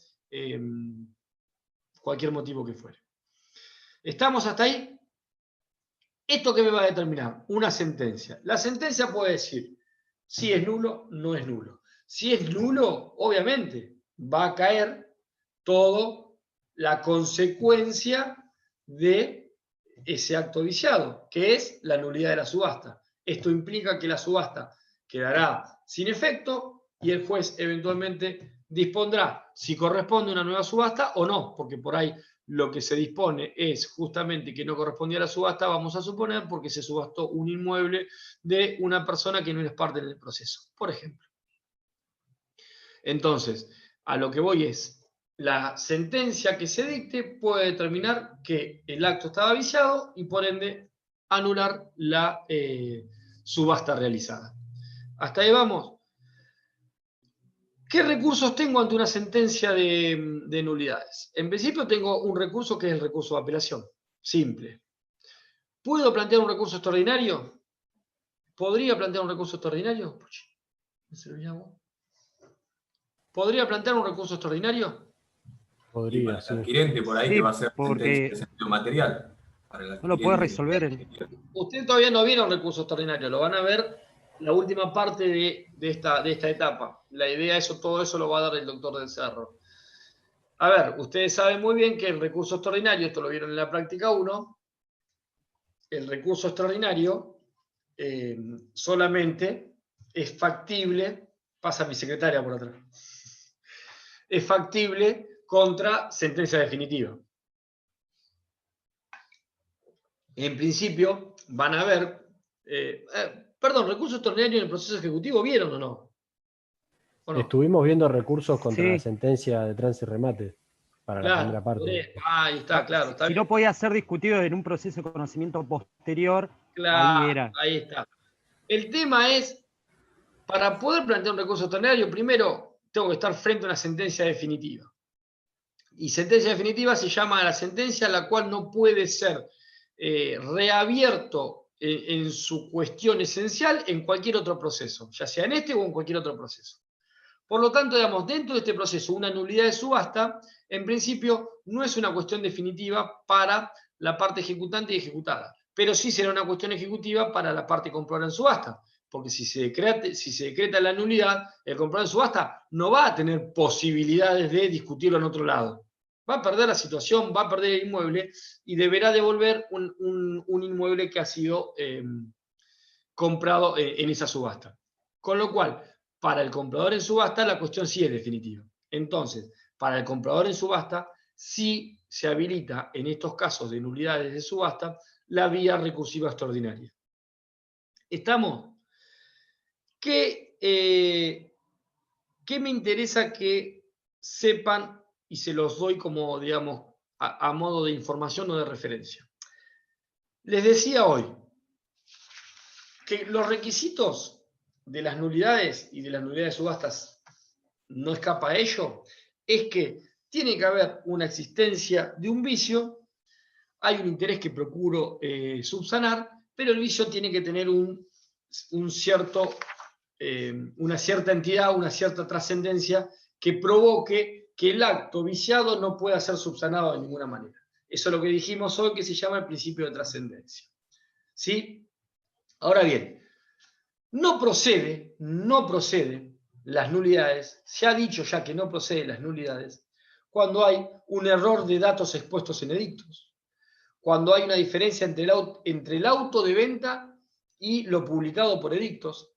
cualquier motivo que fuere. ¿Estamos hasta ahí? ¿Esto qué me va a determinar? Una sentencia. La sentencia puede decir si es nulo, no es nulo. Si es nulo, obviamente, va a caer toda la consecuencia de ese acto viciado, que es la nulidad de la subasta. Esto implica que la subasta quedará sin efecto y el juez eventualmente dispondrá si corresponde una nueva subasta o no, porque por ahí lo que se dispone es justamente que no correspondía a la subasta, vamos a suponer, porque se subastó un inmueble de una persona que no es parte del proceso, por ejemplo. Entonces, a lo que voy es, la sentencia que se dicte puede determinar que el acto estaba viciado y por ende anular la subasta realizada. ¿Hasta ahí vamos? ¿Qué recursos tengo ante una sentencia de nulidades? En principio tengo un recurso que es el recurso de apelación. Simple. ¿Puedo plantear un recurso extraordinario? ¿Podría plantear un recurso extraordinario? ¿Podría plantear un recurso extraordinario? Podría, y para el adquirente por ahí sí, que va a ser porque sentencia de sentido material. No lo puede resolver. Usted todavía no vieron recurso extraordinario, lo van a ver la última parte de esta etapa. La idea es todo eso lo va a dar el doctor del Cerro. A ver, ustedes saben muy bien que el recurso extraordinario, esto lo vieron en la práctica 1, el recurso extraordinario solamente es factible, pasa mi secretaria por atrás, es factible contra sentencia definitiva. En principio van a ver, recurso extraordinario en el proceso ejecutivo, ¿vieron o no? ¿O no? Estuvimos viendo recursos contra la sentencia de trance y remate para la primera parte. Ahí está, claro. Está si no podía ser discutido en un proceso de conocimiento posterior, claro, ahí está. El tema es, para poder plantear un recurso extraordinario, primero tengo que estar frente a una sentencia definitiva. Y sentencia definitiva se llama la sentencia a la cual no puede ser reabierto en su cuestión esencial en cualquier otro proceso, ya sea en este o en cualquier otro proceso. Por lo tanto, digamos, dentro de este proceso, una nulidad de subasta, en principio, no es una cuestión definitiva para la parte ejecutante y ejecutada, pero sí será una cuestión ejecutiva para la parte compradora en subasta, porque si se decreta la nulidad, el comprador en subasta no va a tener posibilidades de discutirlo en otro lado. Va a perder la situación, va a perder el inmueble y deberá devolver un inmueble que ha sido comprado en esa subasta. Con lo cual, para el comprador en subasta, la cuestión sí es definitiva. Entonces, para el comprador en subasta, sí se habilita en estos casos de nulidades de subasta la vía recursiva extraordinaria. ¿Estamos? ¿Qué me interesa que sepan y se los doy como, digamos, a modo de información o de referencia? Les decía hoy que los requisitos de las nulidades y de las nulidades de subastas no escapa a ello, es que tiene que haber una existencia de un vicio, hay un interés que procuro subsanar, pero el vicio tiene que tener una cierta entidad, una cierta trascendencia que provoque que el acto viciado no pueda ser subsanado de ninguna manera. Eso es lo que dijimos hoy, que se llama el principio de trascendencia. ¿Sí? Ahora bien, no procede las nulidades, se ha dicho ya que no proceden las nulidades, cuando hay un error de datos expuestos en edictos, cuando hay una diferencia entre el auto de venta y lo publicado por edictos.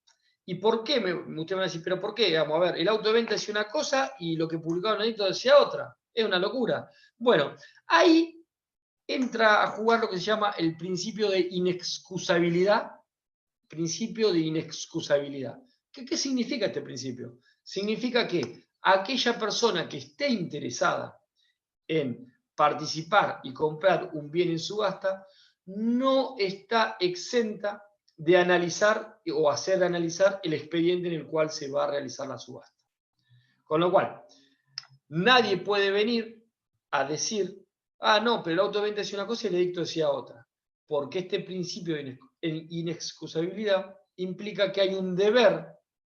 ¿Y por qué? Usted me va a decir, ¿pero por qué? Vamos a ver, el auto de venta decía una cosa y lo que publicado en edicto decía otra. Es una locura. Bueno, ahí entra a jugar lo que se llama el principio de inexcusabilidad. Principio de inexcusabilidad. ¿Qué significa este principio? Significa que aquella persona que esté interesada en participar y comprar un bien en subasta no está exenta de analizar o hacer analizar el expediente en el cual se va a realizar la subasta. Con lo cual, nadie puede venir a decir, ah, no, pero el auto de venta decía una cosa y el edicto decía otra. Porque este principio de inexcusabilidad implica que hay un deber,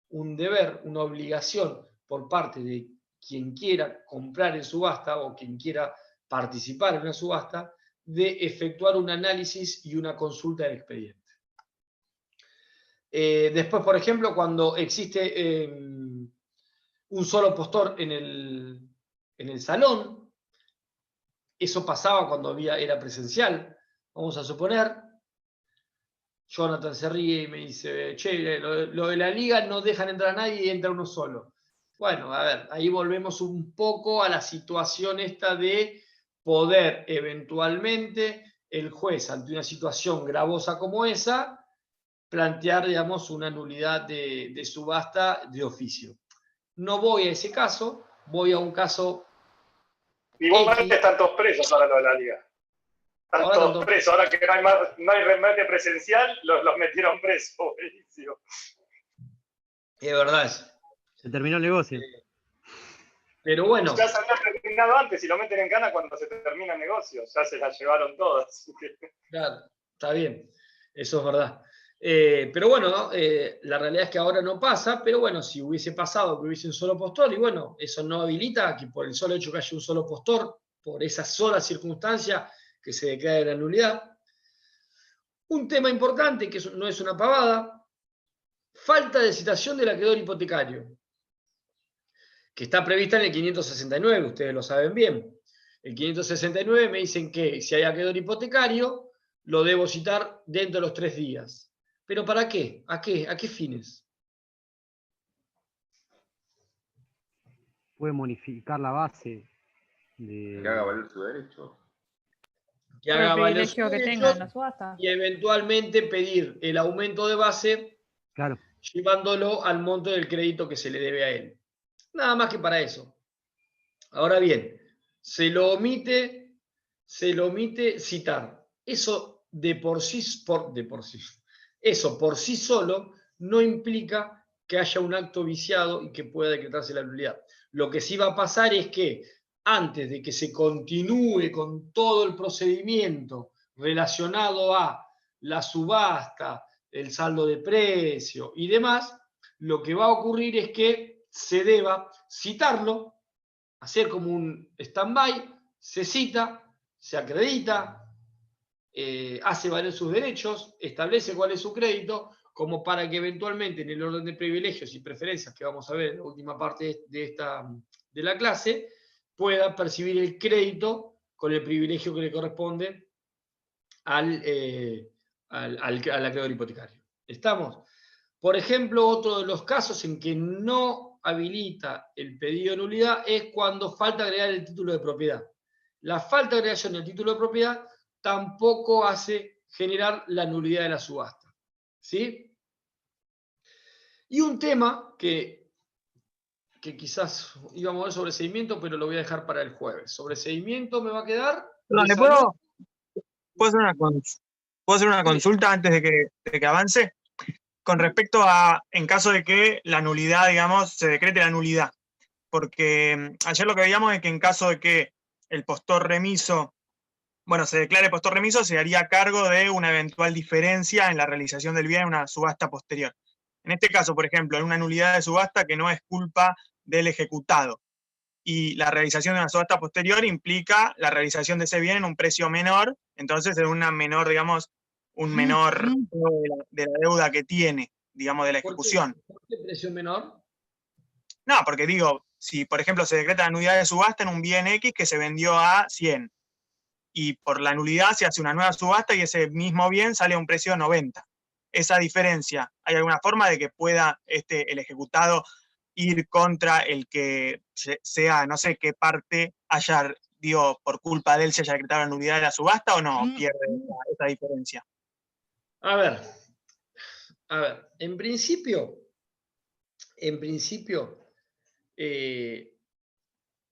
una obligación por parte de quien quiera comprar en subasta o quien quiera participar en una subasta, de efectuar un análisis y una consulta del expediente. Después, por ejemplo, cuando existe un solo postor en el salón, eso pasaba cuando era presencial. Vamos a suponer, Jonathan se ríe y me dice, che, lo de la liga no dejan entrar a nadie y entra uno solo. Bueno, a ver, ahí volvemos un poco a la situación esta de poder eventualmente el juez, ante una situación gravosa como esa, plantear, digamos, una nulidad de subasta de oficio. No voy a ese caso, voy a un caso... Igualmente están todos presos ahora lo de la liga. Están todos presos. Ahora que no hay remate presencial, los metieron presos. Buenísimo. Es verdad eso. Se terminó el negocio. Pero bueno. Ya se había terminado antes y lo meten en cana cuando se termina el negocio. Ya se la llevaron todas. Claro, está bien. Eso es verdad. Pero bueno, ¿no? La realidad es que ahora no pasa, pero bueno, si hubiese pasado que hubiese un solo postor, y bueno, eso no habilita que por el solo hecho que haya un solo postor, por esa sola circunstancia, que se declare la nulidad. Un tema importante, que no es una pavada, falta de citación del acreedor hipotecario, que está prevista en el 569, ustedes lo saben bien. El 569 me dicen que si hay acreedor hipotecario, lo debo citar dentro de los 3 días. ¿Pero para qué? ¿A qué fines? Puede modificar la base de... Que haga valer su derecho. Que haga valer su derecho y eventualmente pedir el aumento de base, claro, llevándolo al monto del crédito que se le debe a él. Nada más que para eso. Ahora bien, se lo omite citar. Eso eso por sí solo no implica que haya un acto viciado y que pueda decretarse la nulidad. Lo que sí va a pasar es que antes de que se continúe con todo el procedimiento relacionado a la subasta, el saldo de precio y demás, lo que va a ocurrir es que se deba citarlo, hacer como un stand-by, se cita, se acredita, hace valer sus derechos, establece cuál es su crédito, como para que eventualmente en el orden de privilegios y preferencias que vamos a ver en la última parte de la clase, pueda percibir el crédito con el privilegio que le corresponde al acreedor hipotecario. ¿Estamos? Por ejemplo, otro de los casos en que no habilita el pedido de nulidad es cuando falta agregar el título de propiedad. La falta de agregación del título de propiedad tampoco hace generar la nulidad de la subasta. ¿Sí? Y un tema que quizás íbamos a ver sobre seguimiento, pero lo voy a dejar para el jueves. Sobre seguimiento me va a quedar... Perdón, ¿puedo hacer una consulta antes de que avance? Con respecto a, en caso de que la nulidad, digamos, se decrete la nulidad. Porque ayer lo que veíamos es que en caso de que el postor remiso, bueno, se declare postor remiso, se haría cargo de una eventual diferencia en la realización del bien en una subasta posterior. En este caso, por ejemplo, en una nulidad de subasta que no es culpa del ejecutado. Y la realización de una subasta posterior implica la realización de ese bien en un precio menor, entonces en una menor, digamos, un menor de la deuda que tiene, digamos, de la ejecución. ¿Por qué precio menor? No, porque digo, si por ejemplo se decreta la nulidad de subasta en un bien X que se vendió a 100, y por la nulidad se hace una nueva subasta y ese mismo bien sale a un precio de 90. Esa diferencia, ¿hay alguna forma de que pueda el ejecutado ir contra el que sea, no sé qué parte haya, digo, por culpa de él se haya decretado la nulidad de la subasta o no pierde esa diferencia? A ver, en principio,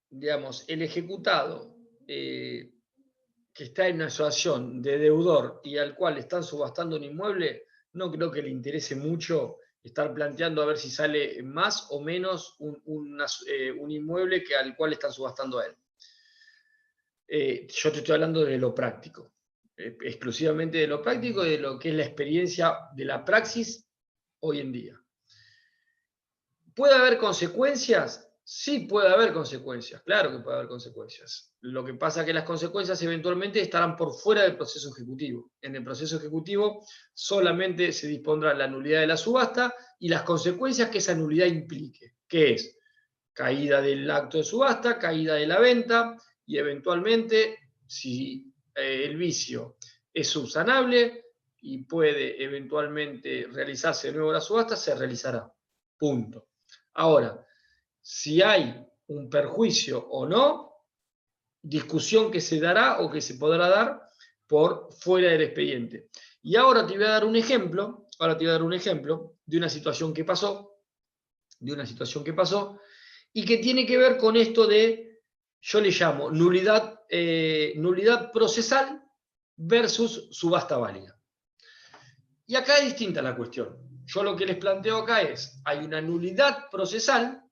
digamos, el ejecutado que está en una situación de deudor y al cual están subastando un inmueble, no creo que le interese mucho estar planteando a ver si sale más o menos un inmueble que al cual están subastando a él. Yo te estoy hablando de lo práctico, exclusivamente de lo práctico y de lo que es la experiencia de la praxis hoy en día. ¿Puede haber consecuencias? Sí, puede haber consecuencias, claro que puede haber consecuencias. Lo que pasa es que las consecuencias eventualmente estarán por fuera del proceso ejecutivo. En el proceso ejecutivo solamente se dispondrá la nulidad de la subasta y las consecuencias que esa nulidad implique, que es caída del acto de subasta, caída de la venta y eventualmente, si el vicio es subsanable y puede eventualmente realizarse de nuevo la subasta, se realizará. Punto. Ahora, si hay un perjuicio o no, discusión que se dará o que se podrá dar por fuera del expediente. Y ahora te voy a dar un ejemplo, de una situación que pasó, y que tiene que ver con esto de, yo le llamo nulidad procesal versus subasta válida. Y acá es distinta la cuestión. Yo lo que les planteo acá es, hay una nulidad procesal,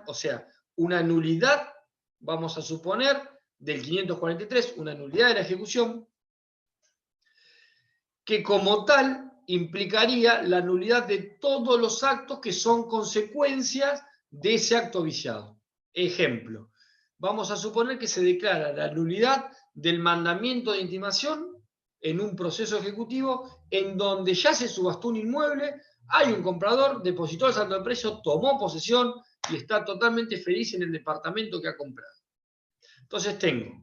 o sea, una nulidad, vamos a suponer, del 543, una nulidad de la ejecución, que como tal implicaría la nulidad de todos los actos que son consecuencias de ese acto viciado. Ejemplo, vamos a suponer que se declara la nulidad del mandamiento de intimación en un proceso ejecutivo en donde ya se subastó un inmueble, hay un comprador, depositó el saldo de precio, tomó posesión y está totalmente feliz en el departamento que ha comprado. Entonces tengo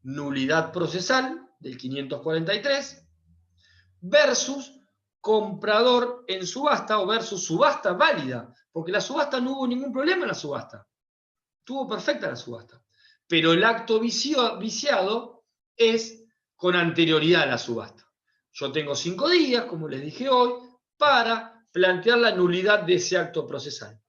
nulidad procesal del 543 versus comprador en subasta o versus subasta válida, porque la subasta no hubo ningún problema en la subasta. Estuvo perfecta la subasta. Pero el acto viciado es con anterioridad a la subasta. Yo tengo 5 días, como les dije hoy, para plantear la nulidad de ese acto procesal.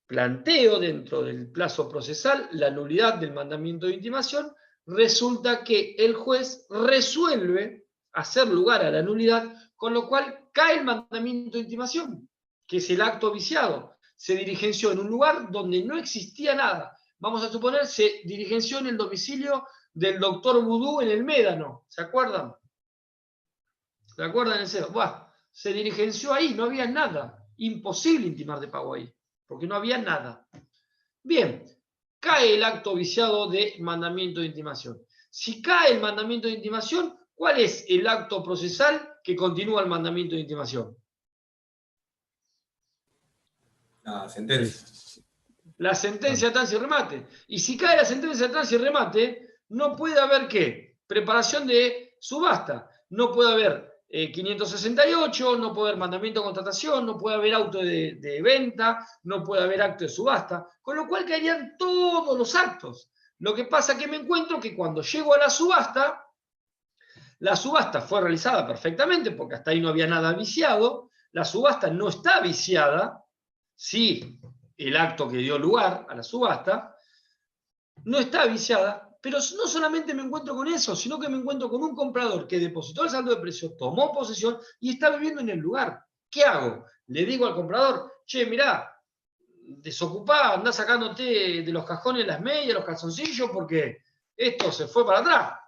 Planteo dentro del plazo procesal la nulidad del mandamiento de intimación, resulta que el juez resuelve hacer lugar a la nulidad, con lo cual cae el mandamiento de intimación, que es el acto viciado. Se diligenció en un lugar donde no existía nada. Vamos a suponer, se diligenció en el domicilio del doctor Vudú en el Médano, ¿se acuerdan? ¿Se acuerdan? Se diligenció ahí, no había nada. Imposible intimar de pago ahí, porque no había nada. Bien, cae el acto viciado de mandamiento de intimación. Si cae el mandamiento de intimación, ¿cuál es el acto procesal que continúa el mandamiento de intimación? La sentencia. La sentencia de trance y remate. Y si cae la sentencia de trance y remate, no puede haber ¿qué? Preparación de subasta. No puede haber 568, no puede haber mandamiento de contratación, no puede haber auto de venta, no puede haber acto de subasta, con lo cual caerían todos los actos. Lo que pasa es que me encuentro que cuando llego a la subasta fue realizada perfectamente, porque hasta ahí no había nada viciado, la subasta no está viciada, sí, el acto que dio lugar a la subasta, no está viciada, pero no solamente me encuentro con eso, sino que me encuentro con un comprador que depositó el saldo de precio, tomó posesión y está viviendo en el lugar. ¿Qué hago? Le digo al comprador, che, mirá, desocupá, andá sacándote de los cajones las medias, los calzoncillos, porque esto se fue para atrás.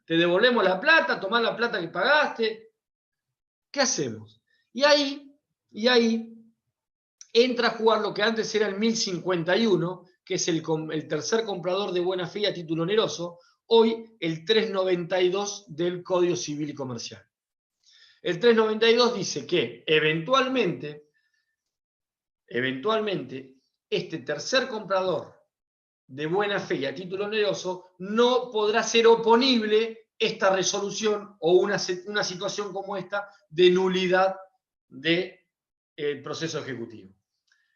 Te devolvemos la plata, tomá la plata que pagaste. ¿Qué hacemos? Y ahí entra a jugar lo que antes era el 1051, que es el tercer comprador de buena fe a título oneroso, hoy el 392 del Código Civil y Comercial. El 392 dice que eventualmente, este tercer comprador de buena fe y a título oneroso no podrá ser oponible esta resolución o una situación como esta de nulidad del proceso ejecutivo.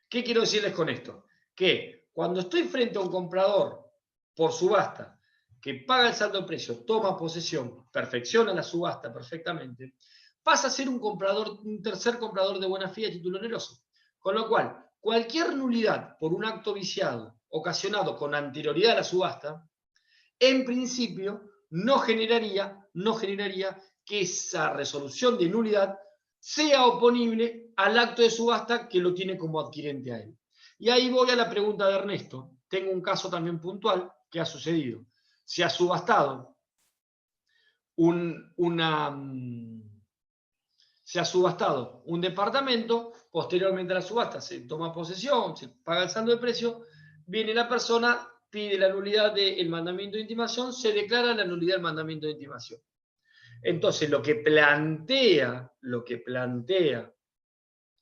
¿Qué quiero decirles con esto? Que cuando estoy frente a un comprador por subasta que paga el saldo de precio, toma posesión, perfecciona la subasta perfectamente, pasa a ser un tercer comprador de buena fe a título oneroso. Con lo cual, cualquier nulidad por un acto viciado ocasionado con anterioridad a la subasta, en principio no generaría que esa resolución de nulidad sea oponible al acto de subasta que lo tiene como adquirente a él. Y ahí voy a la pregunta de Ernesto. Tengo un caso también puntual que ha sucedido. Se ha subastado un departamento, posteriormente a la subasta se toma posesión, se paga el saldo de precio, viene la persona, pide la nulidad del mandamiento de intimación, se declara la nulidad del mandamiento de intimación. Entonces, lo que plantea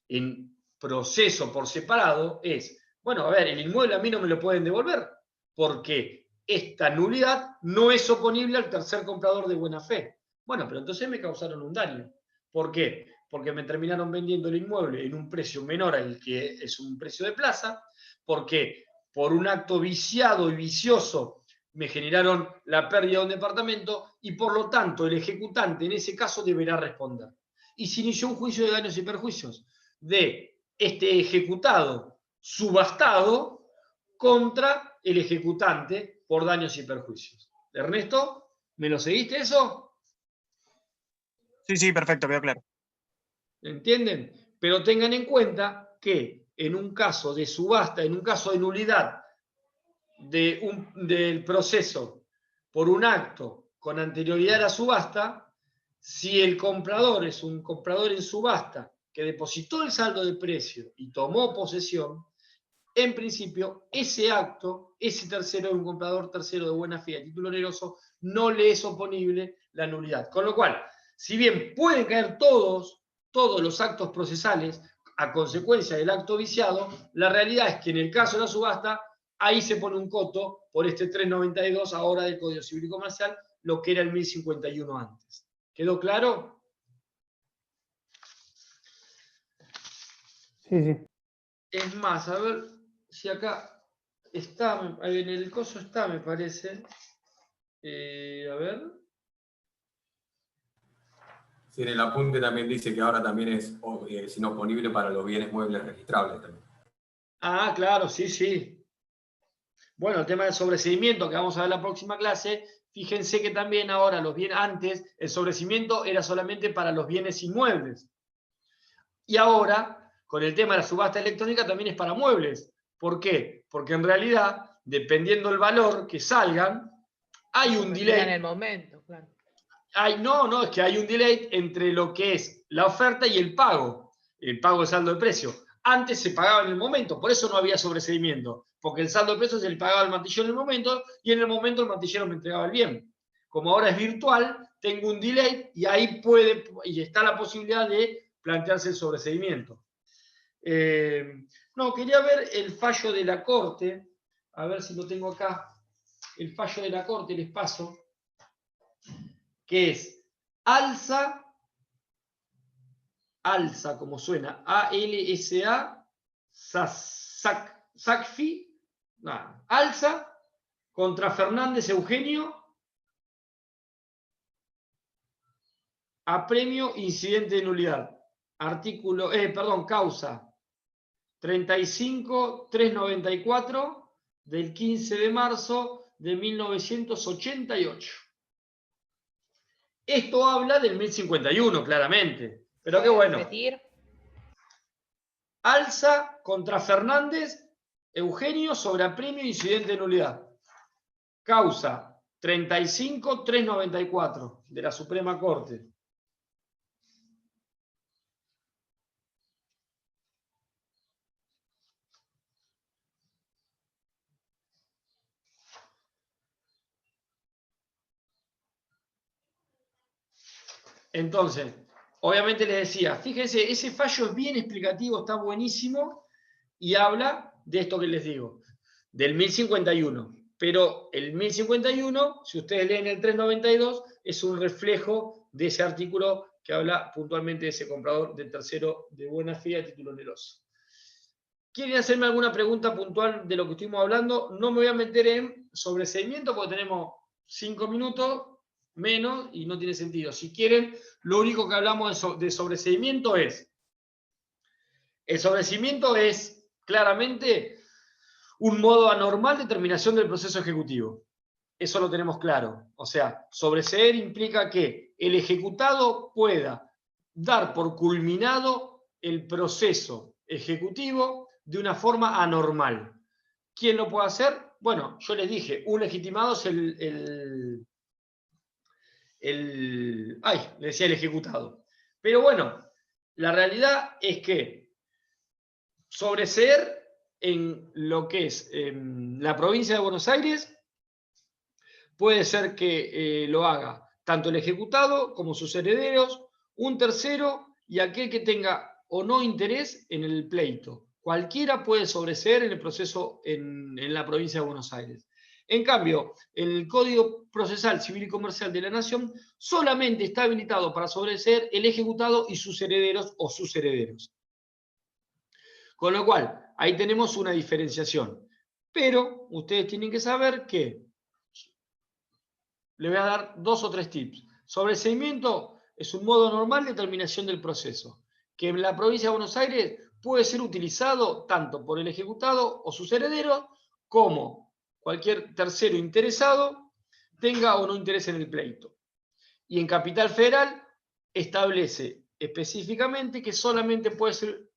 en proceso por separado es, bueno, a ver, el inmueble a mí no me lo pueden devolver, porque esta nulidad no es oponible al tercer comprador de buena fe. Bueno, pero entonces me causaron un daño. ¿Por qué? Porque me terminaron vendiendo el inmueble en un precio menor al que es un precio de plaza, porque por un acto viciado y vicioso me generaron la pérdida de un departamento y por lo tanto el ejecutante en ese caso deberá responder. Y se inició un juicio de daños y perjuicios de este ejecutado subastado contra el ejecutante por daños y perjuicios. Ernesto, ¿me lo seguiste eso? Sí, perfecto, quedó claro. ¿Entienden? Pero tengan en cuenta que en un caso de subasta, en un caso de nulidad del proceso por un acto con anterioridad a la subasta, si el comprador es un comprador en subasta que depositó el saldo de precio y tomó posesión, en principio ese acto, ese tercero, un comprador tercero de buena fe a título oneroso, no le es oponible la nulidad. Con lo cual, si bien pueden caer todos los actos procesales a consecuencia del acto viciado, la realidad es que en el caso de la subasta, ahí se pone un coto por este 392 ahora del Código Civil y Comercial, lo que era el 1051 antes. ¿Quedó claro? Sí. Es más, a ver si acá está, en el coso está, me parece. A ver. Sí, en el apunte también dice que ahora también es inoponible para los bienes muebles registrables también. Ah, claro, sí. Bueno, el tema del sobreseimiento que vamos a ver en la próxima clase, fíjense que también ahora los bienes, antes el sobreseimiento era solamente para los bienes inmuebles. Y ahora, con el tema de la subasta electrónica, también es para muebles. ¿Por qué? Porque en realidad, dependiendo del valor que salgan, hay un delay. En el momento, claro. No, es que hay un delay entre lo que es la oferta y el pago de saldo de precio. Antes se pagaba en el momento, por eso no había sobreseimiento, porque el saldo de precio se le pagaba al mantillero en el momento, y en el momento el mantillero me entregaba el bien. Como ahora es virtual, tengo un delay, y ahí está la posibilidad de plantearse el sobreseimiento. Quería ver el fallo de la Corte, a ver si lo tengo acá. El fallo de la Corte, les paso, que es alza como suena, ALSA, SACFI, alza contra Fernández Eugenio, apremio incidente de nulidad. Causa 35.394 del 15 de marzo de 1988. Esto habla del 1051, claramente. Pero qué bueno. Repetir. Alza contra Fernández Eugenio sobre apremio e incidente de nulidad. Causa 35.394 de la Suprema Corte. Entonces, obviamente les decía, fíjense, ese fallo es bien explicativo, está buenísimo, y habla de esto que les digo, del 1051. Pero el 1051, si ustedes leen el 392, es un reflejo de ese artículo que habla puntualmente de ese comprador de tercero de buena fe a título oneroso. ¿Quieren hacerme alguna pregunta puntual de lo que estuvimos hablando? No me voy a meter en sobreseimiento porque tenemos 5 minutos menos y no tiene sentido. Si quieren, lo único que hablamos de sobreseimiento es, el sobreseimiento es claramente un modo anormal de terminación del proceso ejecutivo. Eso lo tenemos claro. O sea, sobreseer implica que el ejecutado pueda dar por culminado el proceso ejecutivo de una forma anormal. ¿Quién lo puede hacer? Bueno, yo les dije, un legitimado es le decía el ejecutado. Pero bueno, la realidad es que sobreseer en lo que es la provincia de Buenos Aires puede ser que lo haga tanto el ejecutado como sus herederos, un tercero y aquel que tenga o no interés en el pleito. Cualquiera puede sobreseer en el proceso en la provincia de Buenos Aires. En cambio, el Código Procesal Civil y Comercial de la Nación solamente está habilitado para sobreseer el ejecutado y sus herederos o sus herederos. Con lo cual, ahí tenemos una diferenciación. Pero ustedes tienen que saber que le voy a dar 2 o 3 tips. Sobreseimiento es un modo normal de terminación del proceso, que en la provincia de Buenos Aires puede ser utilizado tanto por el ejecutado o sus herederos, como cualquier tercero interesado tenga o no interés en el pleito. Y en Capital Federal establece específicamente que solamente puede ser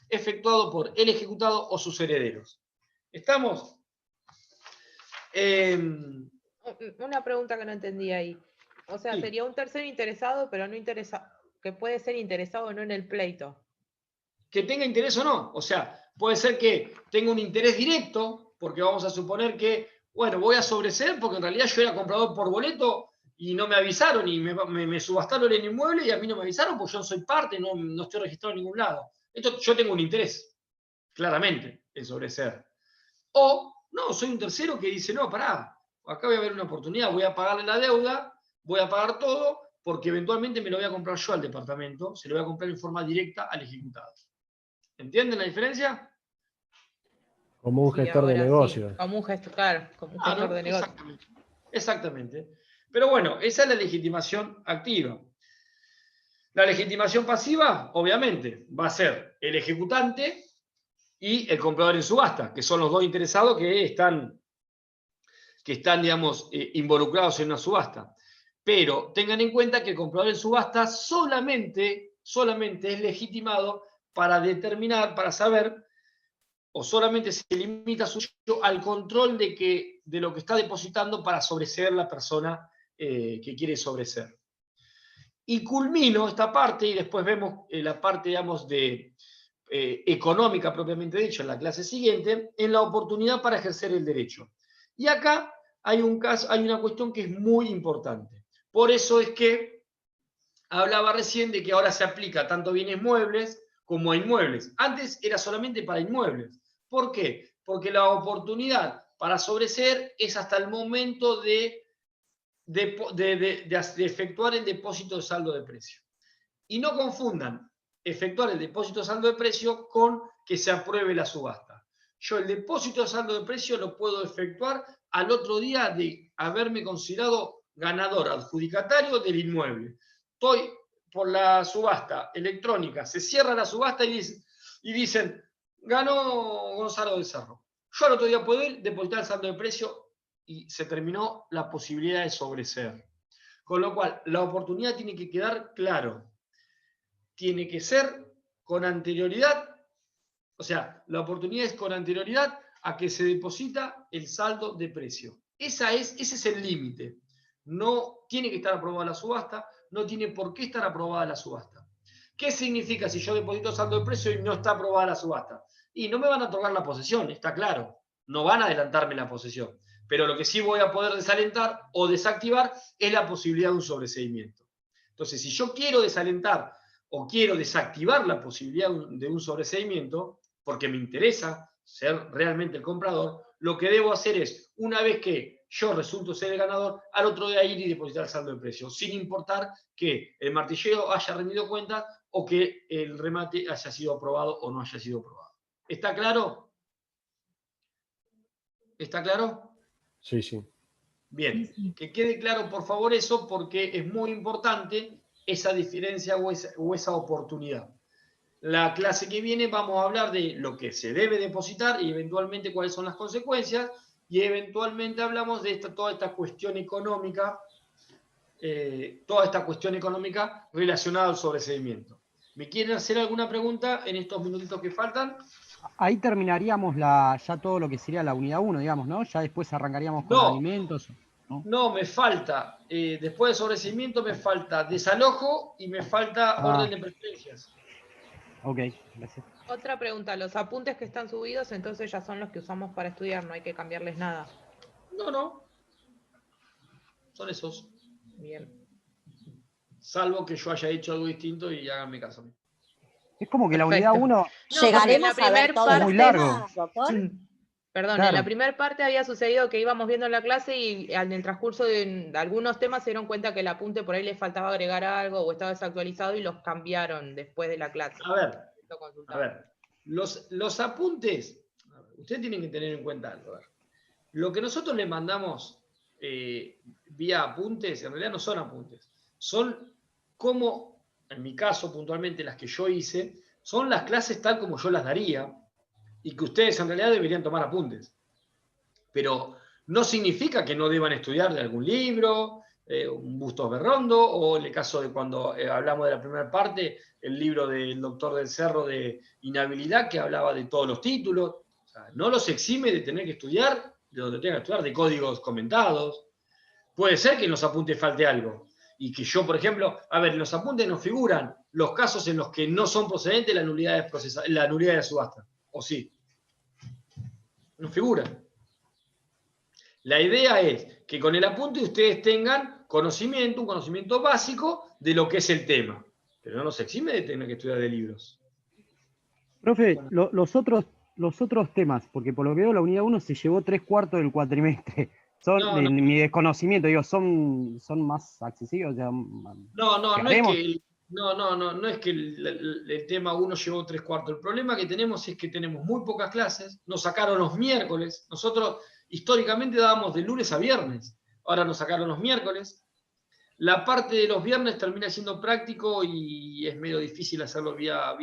efectuado por el ejecutado o sus herederos. ¿Estamos? Una pregunta que no entendí ahí. O sea, Sí. sería un tercero interesado, pero no interesado, que puede ser interesado o no en el pleito. Que tenga interés o no. O sea, puede ser que tenga un interés directo, porque vamos a suponer que, bueno, voy a sobreseer porque en realidad yo era comprador por boleto y no me avisaron y me subastaron el inmueble y a mí no me avisaron porque yo no soy parte, no estoy registrado en ningún lado. Yo tengo un interés, claramente, en sobreseer. O, no, soy un tercero que dice, no, pará, acá voy a ver una oportunidad, voy a pagarle la deuda, voy a pagar todo, porque eventualmente me lo voy a comprar yo al departamento, se lo voy a comprar en forma directa al ejecutado. ¿Entienden la diferencia? Como un gestor de negocios. Como un gestor, claro, como un gestor de negocios. Exactamente. Pero bueno, esa es la legitimación activa. La legitimación pasiva, obviamente, va a ser el ejecutante y el comprador en subasta, que son los dos interesados que están digamos, involucrados en una subasta. Pero tengan en cuenta que el comprador en subasta solamente es legitimado para determinar, para saber o solamente se limita al control de lo que está depositando para sobreseer la persona que quiere sobreseer. Y culmino esta parte, y después vemos la parte, digamos, económica propiamente dicho en la clase siguiente, en la oportunidad para ejercer el derecho. Y acá hay una cuestión que es muy importante. Por eso es que hablaba recién de que ahora se aplica tanto a bienes muebles como a inmuebles. Antes era solamente para inmuebles. ¿Por qué? Porque la oportunidad para sobreseer es hasta el momento de efectuar el depósito de saldo de precio. Y no confundan efectuar el depósito de saldo de precio con que se apruebe la subasta. Yo el depósito de saldo de precio lo puedo efectuar al otro día de haberme considerado ganador adjudicatario del inmueble. Estoy por la subasta electrónica, se cierra la subasta y dicen, ganó Gonzalo del Cerro. Yo al otro día puedo ir, depositar el saldo de precio y se terminó la posibilidad de sobreseer. Con lo cual, la oportunidad tiene que quedar claro. Tiene que ser con anterioridad, o sea, la oportunidad es con anterioridad a que se deposita el saldo de precio. Ese es el límite. No tiene que estar aprobada la subasta, no tiene por qué estar aprobada la subasta. ¿Qué significa si yo deposito saldo de precio y no está aprobada la subasta? Y no me van a otorgar la posesión, está claro. No van a adelantarme la posesión. Pero lo que sí voy a poder desalentar o desactivar es la posibilidad de un sobreseimiento. Entonces, si yo quiero desalentar o quiero desactivar la posibilidad de un sobreseimiento, porque me interesa ser realmente el comprador, lo que debo hacer es, una vez que yo resulto ser el ganador, al otro día ir y depositar el saldo de precio, sin importar que el martilleo haya rendido cuenta o que el remate haya sido aprobado o no haya sido aprobado. ¿Está claro? ¿Está claro? Sí, sí. Bien, que quede claro por favor eso, porque es muy importante esa diferencia o esa oportunidad. La clase que viene vamos a hablar de lo que se debe depositar y eventualmente cuáles son las consecuencias, y eventualmente hablamos de toda esta cuestión económica relacionada al sobreseimiento. ¿Me quieren hacer alguna pregunta en estos minutitos que faltan? Ahí terminaríamos ya todo lo que sería la unidad 1, digamos, ¿no? Ya después arrancaríamos con alimentos. No, me falta, después de sobreseimiento me falta desalojo y me falta orden de preferencias. Ok, gracias. Otra pregunta, los apuntes que están subidos entonces ya son los que usamos para estudiar, no hay que cambiarles nada. No. Son esos. Bien. Salvo que yo haya hecho algo distinto y háganme caso a mí. Es como que la unidad 1... ¿Llegaremos a ver todo muy largo. Perdón, Claro. En la primera parte había sucedido que íbamos viendo en la clase y en el transcurso de algunos temas se dieron cuenta que el apunte por ahí les faltaba agregar algo o estaba desactualizado y los cambiaron después de la clase. A ver, los apuntes, ustedes tienen que tener en cuenta algo. A ver. Lo que nosotros le mandamos vía apuntes, en realidad no son apuntes, son como, en mi caso puntualmente las que yo hice, son las clases tal como yo las daría, y que ustedes en realidad deberían tomar apuntes. Pero no significa que no deban estudiar de algún libro, un Bustos Berrondo, o en el caso de cuando hablamos de la primera parte, el libro del doctor del Cerro de inhabilidad, que hablaba de todos los títulos. O sea, no los exime de tener que estudiar, de donde tengan que estudiar, de códigos comentados. Puede ser que en los apuntes falte algo. Y que yo, por ejemplo, en los apuntes nos figuran los casos en los que no son procedentes la nulidad de subasta. ¿O sí? No figura. La idea es que con el apunte ustedes tengan un conocimiento básico de lo que es el tema. Pero no nos exime de tener que estudiar de libros. Profe, los otros temas, porque por lo que veo la unidad 1 se llevó 3/4 del cuatrimestre. Mi desconocimiento, digo, son más accesibles. O sea, no es que el tema 1 llevó 3/4. El problema que tenemos es que tenemos muy pocas clases, nos sacaron los miércoles, nosotros históricamente dábamos de lunes a viernes, ahora nos sacaron los miércoles, la parte de los viernes termina siendo práctico y es medio difícil hacerlo vía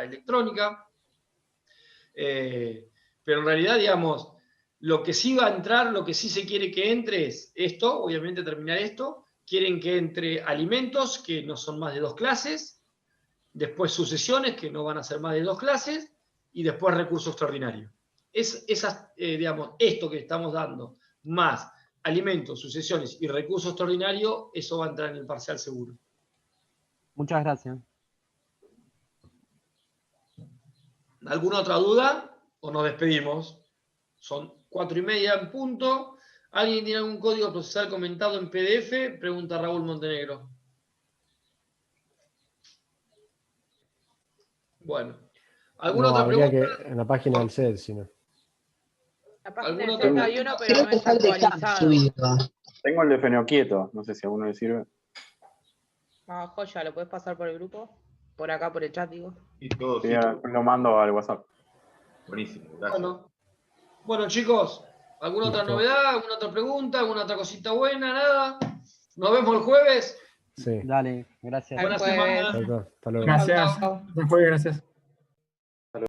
electrónica, pero en realidad, digamos, lo que sí va a entrar, lo que sí se quiere que entre es esto, obviamente terminar esto. Quieren que entre alimentos, que no son más de 2 clases, después sucesiones, que no van a ser más de 2 clases, y después recurso extraordinario. Digamos, esto que estamos dando, más alimentos, sucesiones y recurso extraordinario, eso va a entrar en el parcial seguro. Muchas gracias. ¿Alguna otra duda? ¿O nos despedimos? Son 4:30 en punto. ¿Alguien tiene algún código procesal comentado en PDF? Pregunta Raúl Montenegro. Bueno. ¿Alguna otra pregunta? Que en la página del CED, si no. La página del CED hay uno, pero no está actualizado. Tengo el de Fenoquieto, no sé si a uno le sirve. Ah, joya, ¿lo puedes pasar por el grupo? Por acá, por el chat, digo. Y todo, Sí, lo mando al WhatsApp. Buenísimo, gracias. Bueno, chicos, ¿alguna otra novedad? ¿Alguna otra pregunta? ¿Alguna otra cosita buena? ¿Nada? ¿Nos vemos el jueves? Sí. Dale, gracias. Buena semana. Hasta luego. Gracias. Gracias.